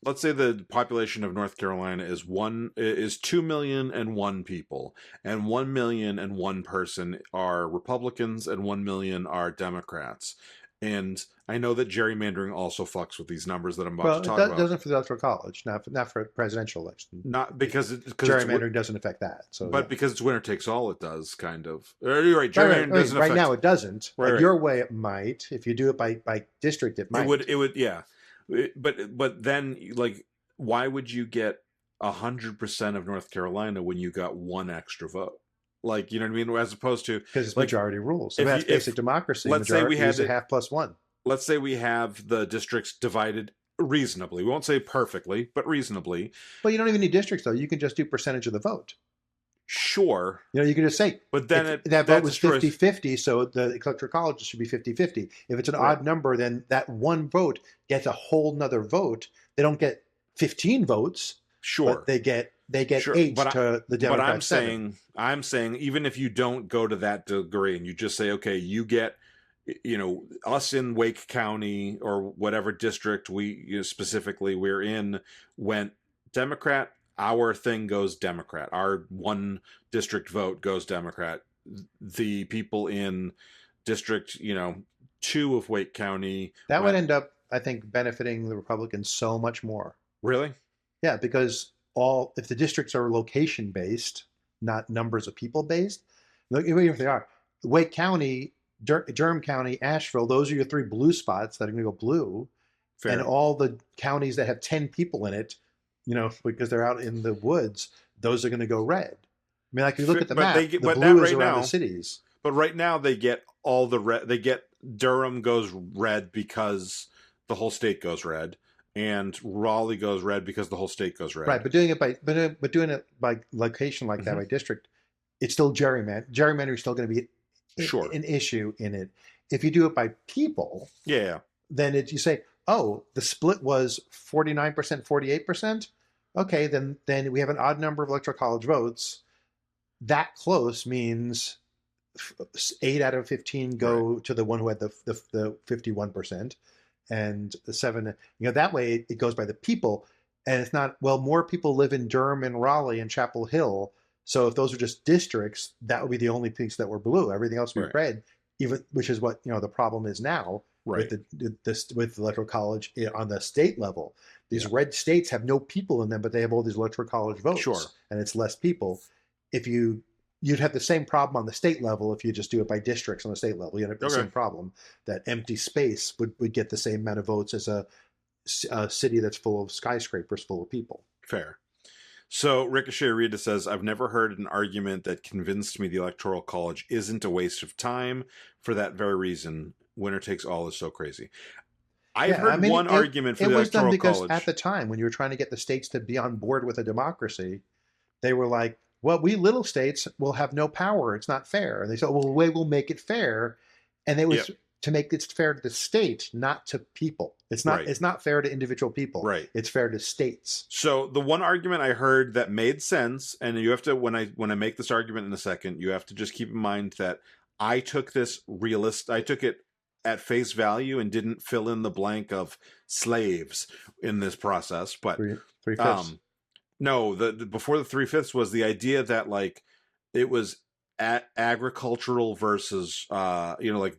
let's say the population of North Carolina is 2,000,001 people, and 1,000,001 person are Republicans and 1,000,000 are Democrats. And I know that gerrymandering also fucks with these numbers that I'm about to Well, it talk about. doesn't for the electoral college, not for a presidential election. Not because Gerrymandering doesn't affect that. So, but yeah. because it's winner takes all, it does kind of. You're right. Right, Gerrymandering doesn't right affect. now it doesn't. Right, But right. your way it might. If you do it by district, it might. It would, yeah. But then, like, why would you get 100% of North Carolina when you got one extra vote? Like, you know what I mean? As opposed to, Because it's like, majority rules. if That's you- if- basic democracy. let's say we Majority had is a it- half plus one. let's say we have the districts divided reasonably. We won't say perfectly, but reasonably. Well, you don't even need districts, though. You can just do percentage of the vote. Sure. You know, you can just say, But then that vote was destroys- 50-50, so the electoral college should be 50-50. If it's an Right. odd number, then that one vote gets a whole nother vote. They don't get 15 votes, Sure. but they get Sure, 8 but to the But Democrats. 7. I'm saying, even if you don't go to that degree and you just say, okay, you get, you know, us in Wake County or whatever district specifically we're in went Democrat, our thing goes Democrat. Our one district vote goes Democrat. The people in district, 2 of Wake County. That would end up, I think, benefiting the Republicans so much more. Really? Yeah, because if the districts are location based, not numbers of people based, even if they are, Wake County, Durham County, Asheville, those are your 3 blue spots that are going to go blue. Fair. And all the counties that have 10 people in it, because they're out in the woods, those are going to go red. I mean, like, you look at the map, the blue is around the cities. But right now they get all the red. They get Durham goes red because the whole state goes red, and Raleigh goes red because the whole state goes red. Right, but doing it by location like that, by district, it's still gerrymandering. Gerrymandering is still going to be an issue in it. If you do it by people, then you say, oh, the split was 49%, 48%. Okay, then we have an odd number of electoral college votes. That close means 8 out of 15 go to the one who had the 51%, and the 7. That way it goes by the people, and it's not, well, more people live in Durham and Raleigh and Chapel Hill. So if those are just districts, that would be the only piece that were blue. Everything else would be red, which is what the problem is now with the electoral college on the state level. These red states have no people in them, but they have all these electoral college votes, and it's less people. If you'd have the same problem on the state level if you just do it by districts on the state level. You'd have the same problem. That empty space would get the same amount of votes as a city that's full of skyscrapers full of people. Fair. So Ricochet Rita says, I've never heard an argument that convinced me the Electoral College isn't a waste of time. For that very reason, winner takes all is so crazy. I've heard one argument for the Electoral College. It was done because at the time, when you were trying to get the states to be on board with a democracy, they were like, well, we little states will have no power. It's not fair. And they said, well, the way we'll make it fair. And it was to make it fair to the state, not to people. It's not It's not fair to individual people. Right. It's fair to states. So the one argument I heard that made sense, and you have to, when I make this argument in a second, you have to just keep in mind that I took it at face value and didn't fill in the blank of slaves in this process. But 3/5. No, the before the 3/5 was the idea that, like, it was agricultural versus like,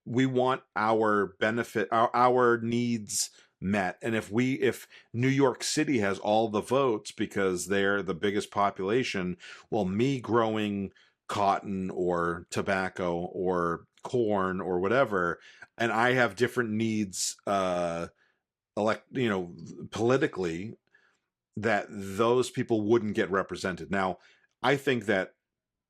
we want our benefit, our needs met, and if New York City has all the votes because they're the biggest population, well, me growing cotton or tobacco or corn or whatever, and I have different needs, politically, that those people wouldn't get represented. Now, I think that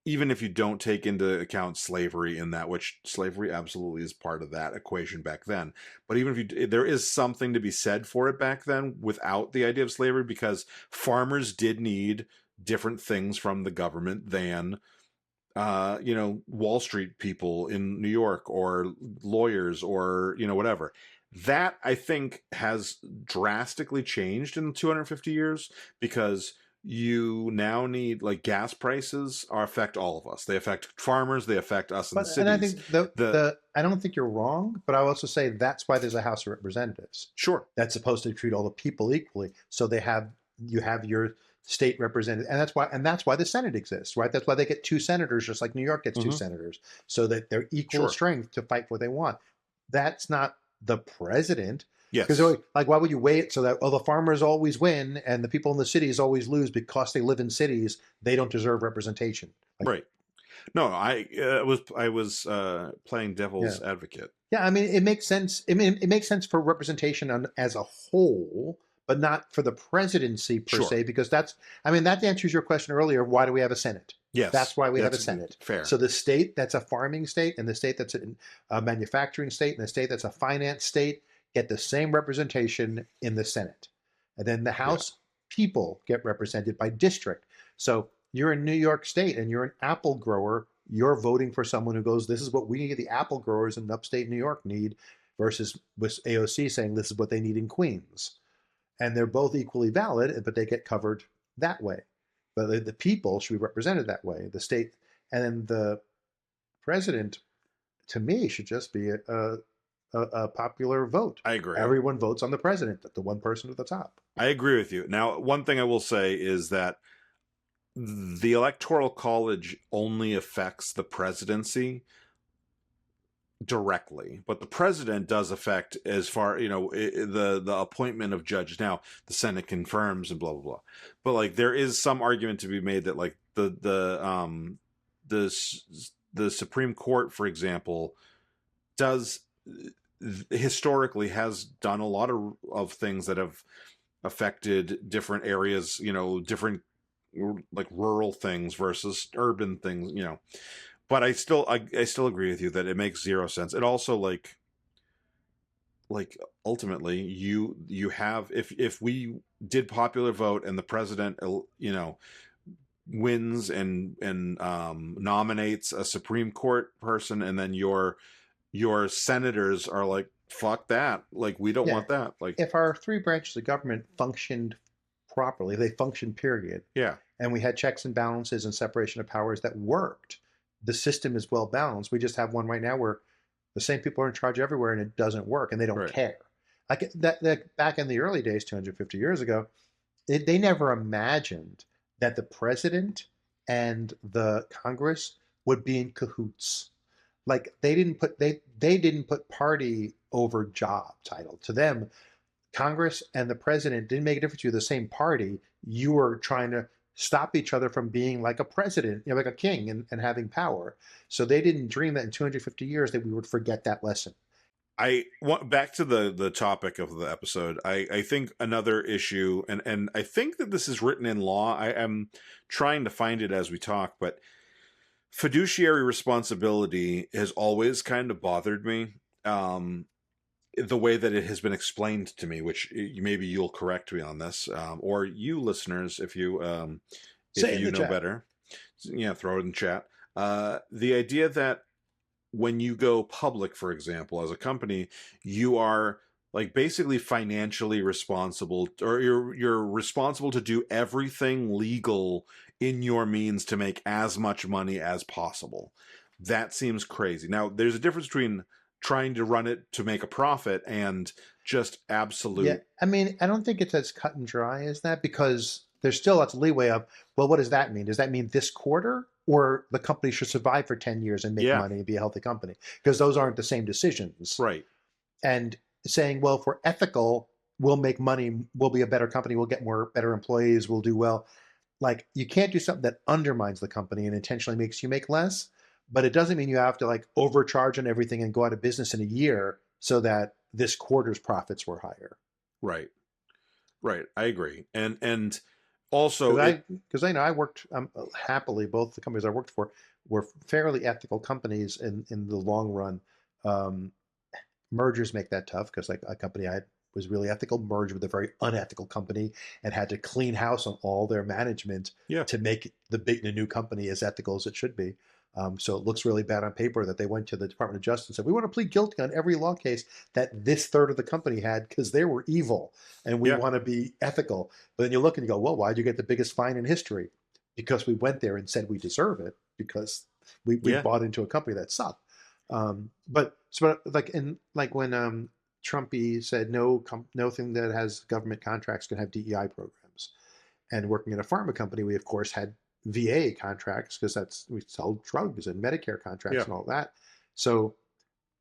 even if you don't take into account slavery in that, which slavery absolutely is part of that equation back then, but even if there is something to be said for it back then without the idea of slavery, because farmers did need different things from the government than Wall Street people in New York, or lawyers, or whatever. That, I think, has drastically changed in 250 years, because you now need, like, gas prices affect all of us. They affect farmers. They affect us in the And I cities. think The I don't think you're wrong, but I also say that's why there's a House of Representatives Sure, that's supposed to treat all the people equally. So you have your state representative, and that's why the Senate exists, right? That's why they get 2 senators, just like New York gets 2 senators, so that they're equal sure, strength to fight for what they want. That's not the president. Because yes, like, why would you wait so that the farmers always win and the people in the cities always lose because they live in cities? They don't deserve representation. Like, right. No, I was playing yeah. devil's advocate. Yeah, I mean, it makes sense. I mean, it makes sense for representation as a whole, but not for the presidency per Sure. se, because I mean, that answers your question earlier. Why do we have a Senate? Yes, That's why we have a that's Senate. fair. So the state that's a farming state, and the state that's a manufacturing state, and the state that's a finance state get the same representation in the Senate. And then the Yeah. House people get represented by district. So you're in New York State and you're an apple grower, you're voting for someone who goes, this is what we, the apple growers in upstate New York, need, versus with AOC saying this is what they need in Queens. And they're both equally valid, but they get covered that way. But the people should be represented that way. The state, and then the president, to me, should just be a popular vote. I agree. Everyone votes on the president, the one person at the top. I agree with you. Now, one thing I will say is that the Electoral College only affects the presidency directly, but the president does affect, as far, the appointment of judge. Now the Senate confirms and blah blah blah, but like there is some argument to be made that like the Supreme Court, for example, does historically has done a lot of things that have affected different areas, different, like, rural things versus urban things, but I still agree with you that it makes zero sense. It also, like ultimately you have, if we did popular vote and the president wins and nominates a Supreme Court person, and then your senators are like, fuck that, like, we don't want that, like, if our 3 branches of government functioned properly, they functioned, period, yeah, and we had checks and balances and separation of powers that worked, the system is well balanced. We just have one right now where the same people are in charge everywhere and it doesn't work and they don't right, care. Like that back in the early days, 250 years ago, they never imagined that the president and the Congress would be in cahoots. Like they didn't put party over job title. To them, Congress and the president didn't make a difference. You're the same party. You were trying to stop each other from being like a president, like a king, and having power. So they didn't dream that in 250 years that we would forget that lesson. I want back to the topic of the episode. I think another issue, and I think that this is written in law. I am trying to find it as we talk, but fiduciary responsibility has always kind of bothered me. The way that it has been explained to me, which maybe you'll correct me on this, or you listeners, if you know chat. better, throw it in chat. The idea that when you go public, for example, as a company, you are, like, basically financially responsible, or you're responsible to do everything legal in your means to make as much money as possible. That seems crazy. Now, there's a difference between trying to run it to make a profit and just absolute. Yeah, I mean, I don't think it's as cut and dry as that, because there's still lots of leeway of, well, what does that mean? Does that mean this quarter, or the company should survive for 10 years and make money and be a healthy company? Because those aren't the same decisions. Right. And saying, well, if we're ethical, we'll make money, we'll be a better company, we'll get better employees, we'll do well. Like, you can't do something that undermines the company and intentionally makes you make less, but it doesn't mean you have to, like, overcharge on everything and go out of business in a year so that this quarter's profits were higher. Right. I agree. And also, because I know I worked happily, both the companies I worked for were fairly ethical companies in the long run. Mergers make that tough, because like a company I had was really ethical, merged with a very unethical company and had to clean house on all their management to make the new company as ethical as it should be. So it looks really bad on paper that they went to the Department of Justice and said, we want to plead guilty on every law case that this third of the company had because they were evil and we Yeah. want to be ethical. But then you look and you go, well, why'd you get the biggest fine in history? Because we went there and said we deserve it because we Yeah. bought into a company that sucked. But so like when Trumpy said no thing that has government contracts can have DEI programs. And working in a pharma company, we of course had VA contracts because we sell drugs and Medicare contracts and all that. So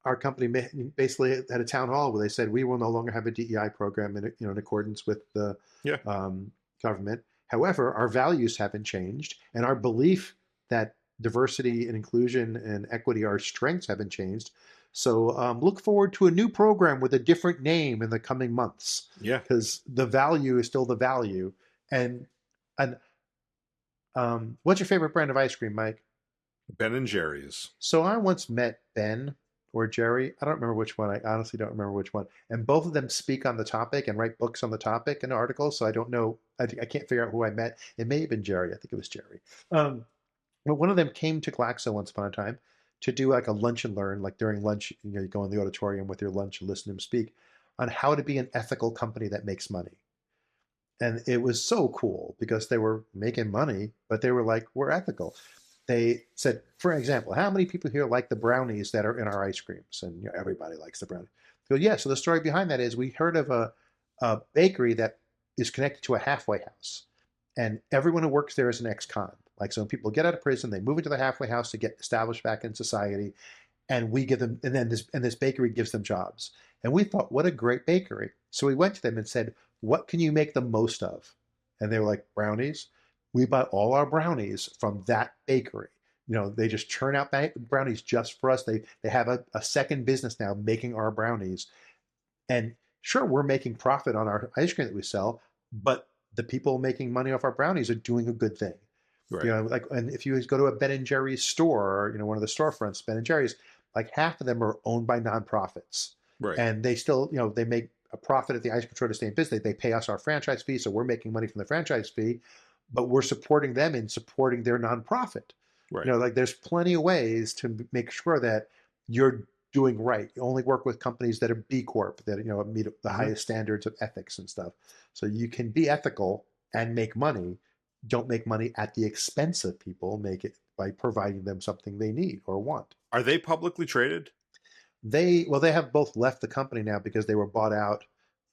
our company basically had a town hall where they said we will no longer have a DEI program in accordance with the government. However, our values haven't changed, and our belief that diversity and inclusion and equity are strengths haven't changed. So look forward to a new program with a different name in the coming months. Yeah. Because the value is still the value. And what's your favorite brand of ice cream, Mike? Ben and Jerry's. So I once met Ben or Jerry. I don't remember which one. I honestly don't remember which one. And both of them speak on the topic and write books on the topic and articles. So I don't know. I can't figure out who I met. It may have been Jerry. I think it was Jerry. But one of them came to Glaxo once upon a time to do like a lunch and learn, like during lunch, you go in the auditorium with your lunch and listen to him speak on how to be an ethical company that makes money. And it was so cool because they were making money, but they were like, we're ethical. They said, for example, how many people here like the brownies that are in our ice creams? And everybody likes the brownies. So yeah, so the story behind that is we heard of a bakery that is connected to a halfway house. And everyone who works there is an ex-con. Like, so when people get out of prison, they move into the halfway house to get established back in society. And we give them, and then this bakery gives them jobs. And we thought, what a great bakery. So we went to them and said, what can you make the most of? And they were like, brownies. We buy all our brownies from that bakery. They just churn out brownies just for us. They have a second business now making our brownies. And sure, we're making profit on our ice cream that we sell, but the people making money off our brownies are doing a good thing. Right. And if you go to a Ben and Jerry's store, or one of the storefronts, Ben and Jerry's, like half of them are owned by nonprofits. Right. And they still, they make a profit at the ice cream store to stay in business. They pay us our franchise fee, so we're making money from the franchise fee, but we're supporting them in supporting their nonprofit. Right. There's plenty of ways to make sure that you're doing right. You only work with companies that are B Corp, that meet the highest standards of ethics and stuff. So you can be ethical and make money. Don't make money at the expense of people. Make it by providing them something they need or want. Are they publicly traded? They have both left the company now because they were bought out.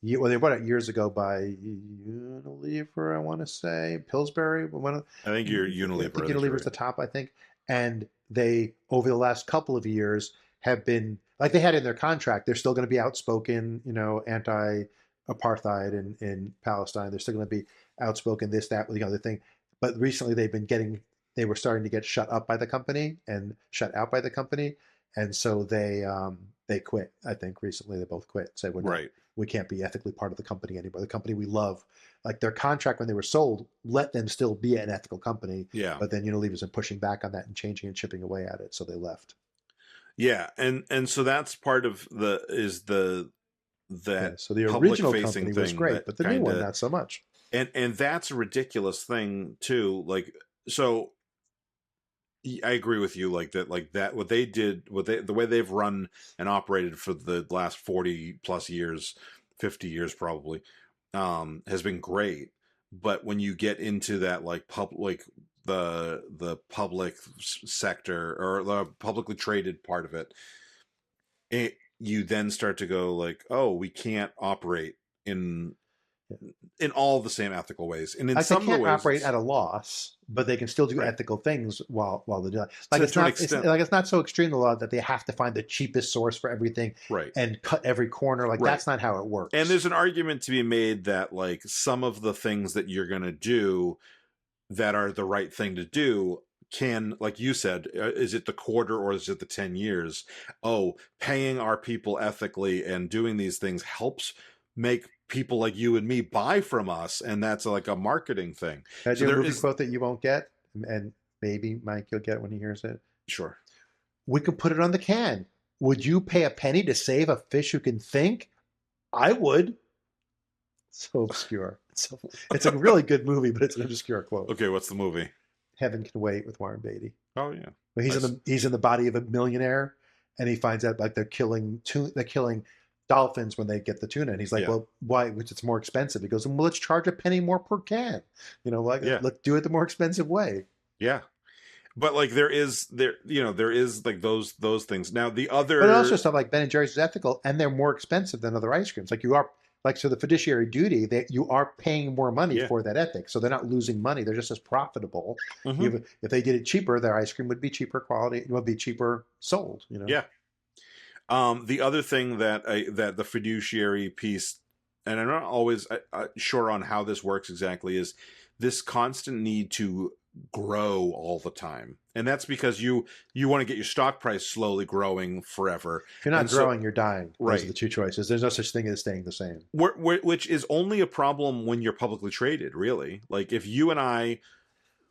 They were bought out years ago by Unilever, I want to say. Pillsbury. I think you're Unilever. I think Unilever's the top, I think. And they, over the last couple of years, have been, like they had in their contract, they're still going to be outspoken, anti-apartheid in Palestine. They're still going to be outspoken, this, that, the other thing. But recently they were starting to get shut up by the company and shut out by the company. And so they quit. I think recently they both quit. Said we can't be ethically part of the company anymore. The company we love, like their contract when they were sold, let them still be an ethical company. Yeah. But then Unilever's been pushing back on that and changing and chipping away at it, so they left. Yeah, and so that's part of so the original company was great, but the new one not so much. And that's a ridiculous thing too. Like, so I agree with you. Like that, what they did, the way they've run and operated for the last 40 plus years, 50 years probably, has been great. But when you get into that, like the public sector or the publicly traded part of it, you then start to go like, oh, we can't operate in all the same ethical ways, and in some they can't ways operate at a loss, but they can still do ethical things while they're doing. Like it's not so extreme the law that they have to find the cheapest source for everything, and cut every corner. Like that's not how it works. And there's an argument to be made that like some of the things that you're going to do that are the right thing to do can, like you said, is it the quarter or is it the 10 years? Oh, paying our people ethically and doing these things helps make people like you and me buy from us, and that's like a marketing thing. That's a movie quote that you won't get, and maybe Mike you'll get when he hears it. Sure. We could put it on the can. Would you pay a penny to save a fish who can think? I would. So obscure. It's a really good movie, but it's an obscure quote. Okay, what's the movie? Heaven Can Wait with Warren Beatty. Oh yeah. But he's in the body of a millionaire, and he finds out like they're killing dolphins when they get the tuna, and he's like, Yeah. well, why? Which it's more expensive. He goes, well, let's charge a penny more per can. Like Yeah. let's do it the more expensive way. Yeah. But like there is like those things. Now the other, But also stuff like Ben and Jerry's is ethical, and they're more expensive than other ice creams. Like you are, like, so the fiduciary duty, that you are paying more money Yeah. for that ethic, so they're not losing money. They're just as profitable. Mhm. If they did it cheaper, their ice cream would be cheaper quality. It would be cheaper sold. Yeah. The other thing that that the fiduciary piece, and I'm not always sure on how this works exactly, is this constant need to grow all the time, and that's because you want to get your stock price slowly growing forever. If you're not And so- growing, you're dying. Those Right. are the two choices. There's no such thing as staying the same. Which is only a problem when you're publicly traded, really. Like if you and I,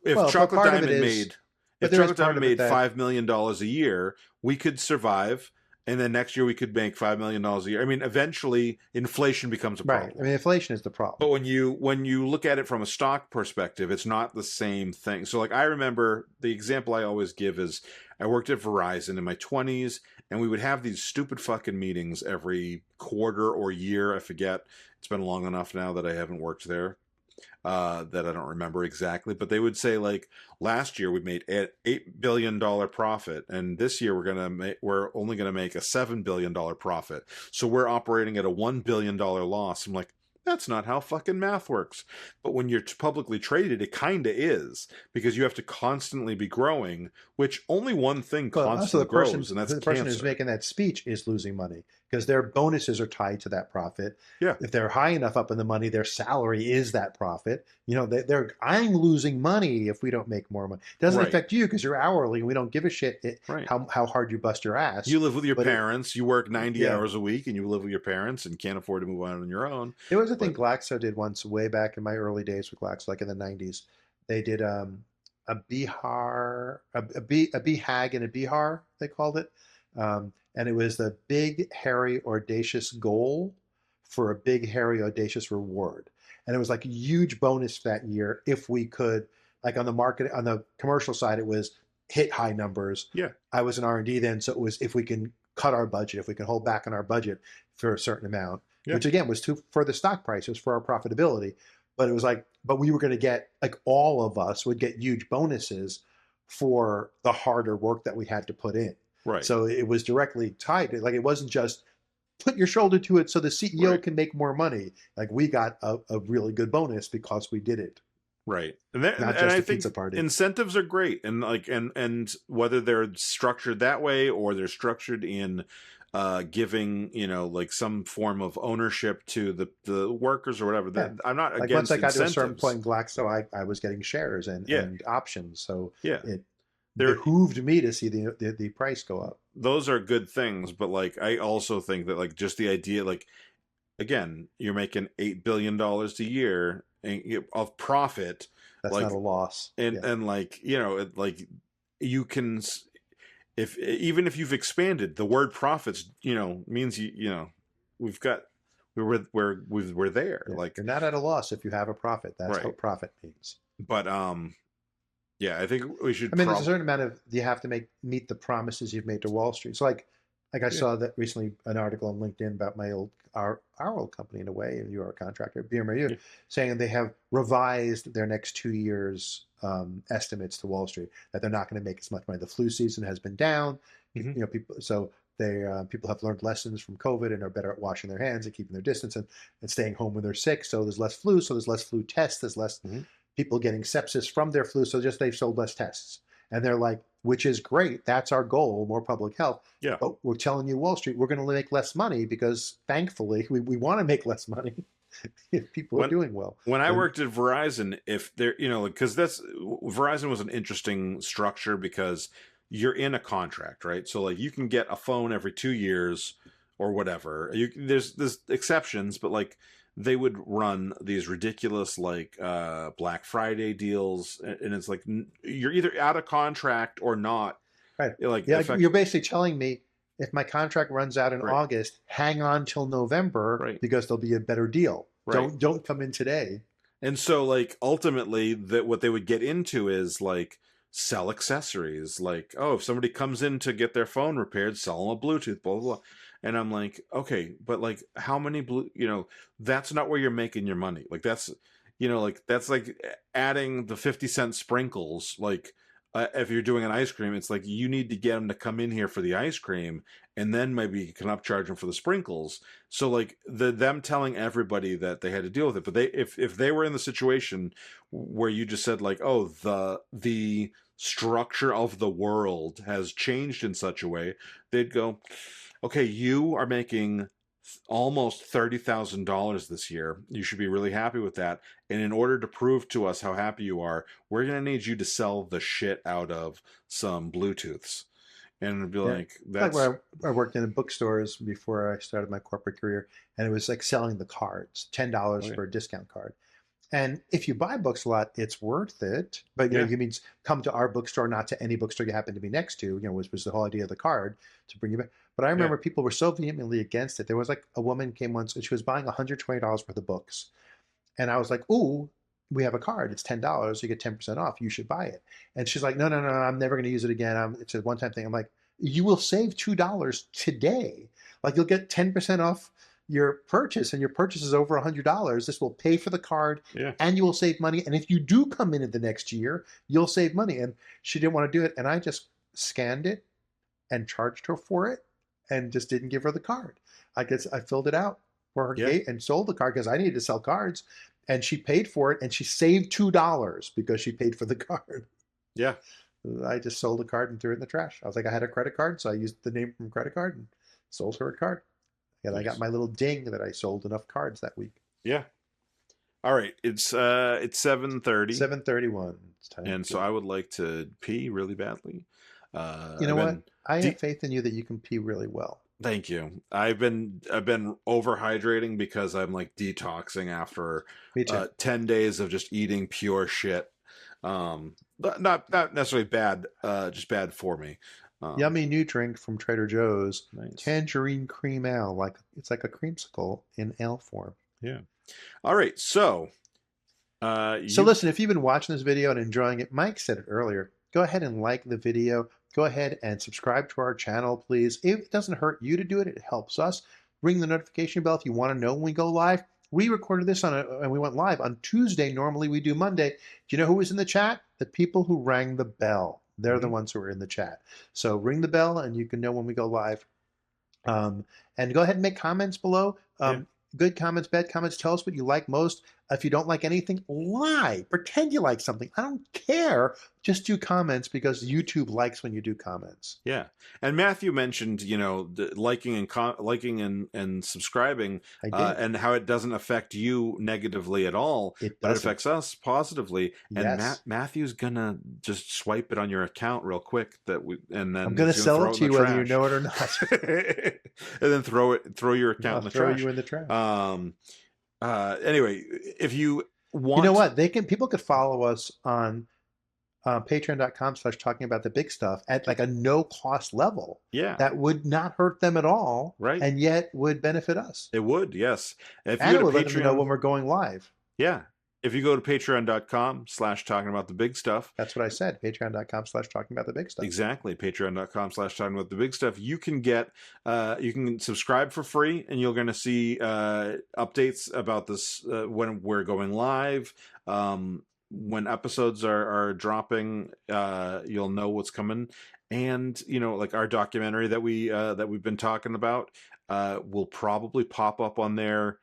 if Well, but Chocolate part of it Diamond is- made, but if there is Chocolate part Diamond of it made that- $5 million a year, we could survive. And then next year we could make $5 million a year. I mean, eventually inflation becomes a problem. Right. I mean, inflation is the problem. But when you look at it from a stock perspective, it's not the same thing. So like I remember the example I always give is I worked at Verizon in my 20s, and we would have these stupid fucking meetings every quarter or year. I forget. It's been long enough now that I haven't worked there. That I don't remember exactly, but they would say like last year we made $8 billion profit, and this year we're only gonna make a $7 billion profit. So we're operating at a $1 billion loss. I'm like, that's not how fucking math works. But when you're publicly traded, it kind of is, because you have to constantly be growing, which only one thing But also constantly the person, grows, and that's the person who's cancer. making that speech is losing money because their bonuses are tied to that profit. Yeah. If they're high enough up in the money, their salary is that profit. I'm losing money if we don't make more money. It doesn't Right. affect you because you're hourly and we don't give a shit Right. how hard you bust your ass. You live with your But parents. You work 90 Yeah. hours a week, and you live with your parents and can't afford to move on your own. There was a thing Glaxo did once way back in my early days with Glaxo, like in the 90s. They did a Bihar, a BHAG and a Bihar, they called it. And it was the big, hairy, audacious goal for a big, hairy, audacious reward. And it was like a huge bonus that year if we could, like on the commercial side, it was hit high numbers. Yeah. I was in R&D then, so it was if we can cut our budget, if we can hold back on our budget for a certain amount, Yeah. which again was for the stock price, it was for our profitability. But it was like, but we were going to get, like all of us would get huge bonuses for the harder work that we had to put in. Right. So it was directly tied. Like it wasn't just put your shoulder to it so the CEO Right. can make more money. Like we got a really good bonus because we did it. Right. Not and just I a think pizza party. incentives are great, and like and whether they're structured that way or they're structured in giving, like some form of ownership to the workers or whatever. Yeah. I'm not Like against once I got to a incentives. certain point in Glaxo, I was getting shares and options. So Yeah. it There- behooved me to see the price go up. Those are good things, but like I also think that like just the idea, like again, you're making $8 billion a year of profit. That's Like, not a loss. and Yeah. and like like you can, if even if you've expanded, the word profits means we're there. Yeah. Like, You're not at a loss if you have a profit. That's Right. what profit means. but yeah, I think we should. I mean, there's a certain amount of you have to meet the promises you've made to Wall Street. So like I saw that recently an article on LinkedIn about our old company in a way, and you are a contractor, BMRU, saying they have revised their next 2 years estimates to Wall Street, that they're not going to make as much money. The flu season has been down. Mhm. People have learned lessons from COVID and are better at washing their hands and keeping their distance and staying home when they're sick. So there's less flu. So there's less flu tests. There's less Mhm. people getting sepsis from their flu. So they've sold less tests. And they're like, which is great. That's our goal, more public health. Yeah. But we're telling you, Wall Street, we're going to make less money because thankfully we want to make less money if people are doing well. When I worked at Verizon, if there, because Verizon was an interesting structure because you're in a contract, right? So like you can get a phone every 2 years or whatever. There's exceptions, but like they would run these ridiculous like Black Friday deals, and it's like you're either out of contract or not. Right. Like you're basically telling me if my contract runs out in August, hang on till November because there'll be a better deal. Right. Don't come in today. And so like ultimately what they would get into is like sell accessories. Like, oh, if somebody comes in to get their phone repaired, sell them a Bluetooth, blah, blah, blah. And I'm like, okay, but like how many that's not where you're making your money. Like that's like adding the 50-cent sprinkles. Like if you're doing an ice cream, it's like you need to get them to come in here for the ice cream, and then maybe you can upcharge them for the sprinkles. So like them telling everybody that they had to deal with it, but if they were in the situation where you just said like, oh, the structure of the world has changed in such a way, they'd go, okay, you are making almost $30,000 this year. You should be really happy with that. And in order to prove to us how happy you are, we're going to need you to sell the shit out of some Bluetooths. And it'd be like, like where I worked in bookstores before I started my corporate career, and it was like selling the cards, $10 for a discount card. And if you buy books a lot, it's worth it. But you means come to our bookstore, not to any bookstore you happen to be next to. Was the whole idea of the card to bring you back. But I remember people were so vehemently against it. There was like a woman came once and she was buying $120 worth of books, and I was like, "Ooh, we have a card. It's $10. You get 10% off. You should buy it." And she's like, "No, no, no. I'm never going to use it again. It's a one-time thing." I'm like, "You will save $2 today. Like you'll get 10% off your purchase, and your purchase is over $100. This will pay for the card, and you will save money. And if you do come in the next year, you'll save money." And she didn't want to do it, and I just scanned it and charged her for it, and just didn't give her the card. I guess I filled it out for her gate and sold the card because I needed to sell cards, and she paid for it, and she saved $2 because she paid for the card. Yeah. I just sold a card and threw it in the trash. I was like, I had a credit card, so I used the name from credit card and sold her a card. And I got my little ding that I sold enough cards that week. Yeah. All right. It's 7:30. 7:31. It's time. And so I would like to pee really badly. You know what? I have faith in you that you can pee really well. Thank you. I've been overhydrating because I'm like detoxing after 10 days of just eating pure shit. Not necessarily bad, just bad for me. Yummy new drink from Trader Joe's. Nice. Tangerine cream ale. It's like a creamsicle in ale form. Yeah. All right. So listen, if you've been watching this video and enjoying it, Mike said it earlier, go ahead and like the video. Go ahead and subscribe to our channel, please. It doesn't hurt you to do it. It helps us. Ring the notification bell if you want to know when we go live. We recorded this and we went live on Tuesday. Normally we do Monday. Do you know who was in the chat? The people who rang the bell. They're the ones who are in the chat. So ring the bell and you can know when we go live. And go ahead and make comments below. Good comments, bad comments. Tell us what you like most. If you don't like anything, lie. Pretend you like something. I don't care. Just do comments because YouTube likes when you do comments. Yeah. And Matthew mentioned, liking and subscribing and how it doesn't affect you negatively at all. But it affects us positively. And Matthew's going to just swipe it on your account real quick and then I'm going to sell it to you whether you know it or not. And then throw your account in the trash. Throw you in the trash. Anyway, if you want, you know what, people could follow us on patreon.com/talking about the big stuff at like a no cost level. Yeah, that would not hurt them at all, right? And yet would benefit us. It would, yes. And it would let them know when we're going live. Yeah. If you go to patreon.com/talking about the big stuff. That's what I said. Patreon.com/talking about the big stuff. Exactly. Patreon.com/talking about the big stuff. You can you can subscribe for free and you're going to see updates about this when we're going live. When episodes are dropping, you'll know what's coming. And, like our documentary that we've been talking about will probably pop up on there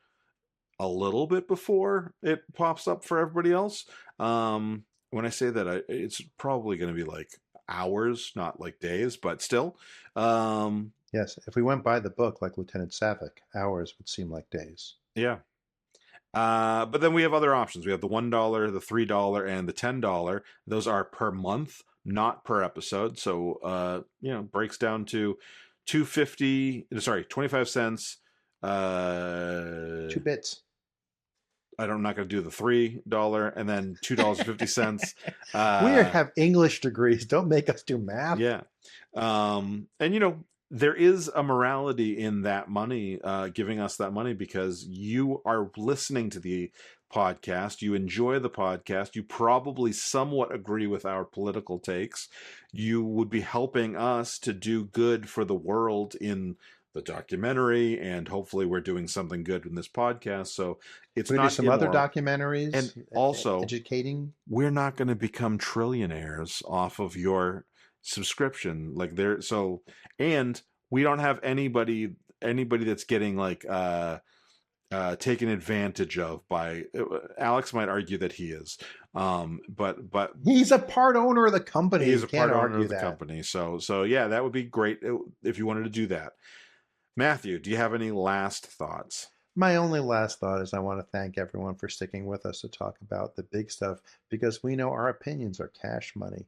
a little bit before it pops up for everybody else. When I say that, it's probably going to be like hours, not like days, but still. Yes, if we went by the book like Lieutenant Savick, hours would seem like days. Yeah. But then we have other options. We have the $1, the $3, and the $10. Those are per month, not per episode. So, breaks down to $25 cents. 2 bits. I'm not going to do the $3 and then $2.50. We have English degrees. Don't make us do math. Yeah. And there is a morality in that money, giving us that money because you are listening to the podcast, you enjoy the podcast, you probably somewhat agree with our political takes, you would be helping us to do good for the world in the documentary, and hopefully we're doing something good in this podcast. So it's We do not some other immoral. documentaries, And also, educating. we're not going to become trillionaires off of your subscription. Like there, so, and we don't have anybody that's getting like taken advantage of by. Alex might argue that he is, but He's a part owner of the company. he's You a can't part owner argue of the that. company. So yeah, that would be great if you wanted to do that. Matthew, do you have any last thoughts? My only last thought is I want to thank everyone for sticking with us to talk about the big stuff, because we know our opinions are cash money.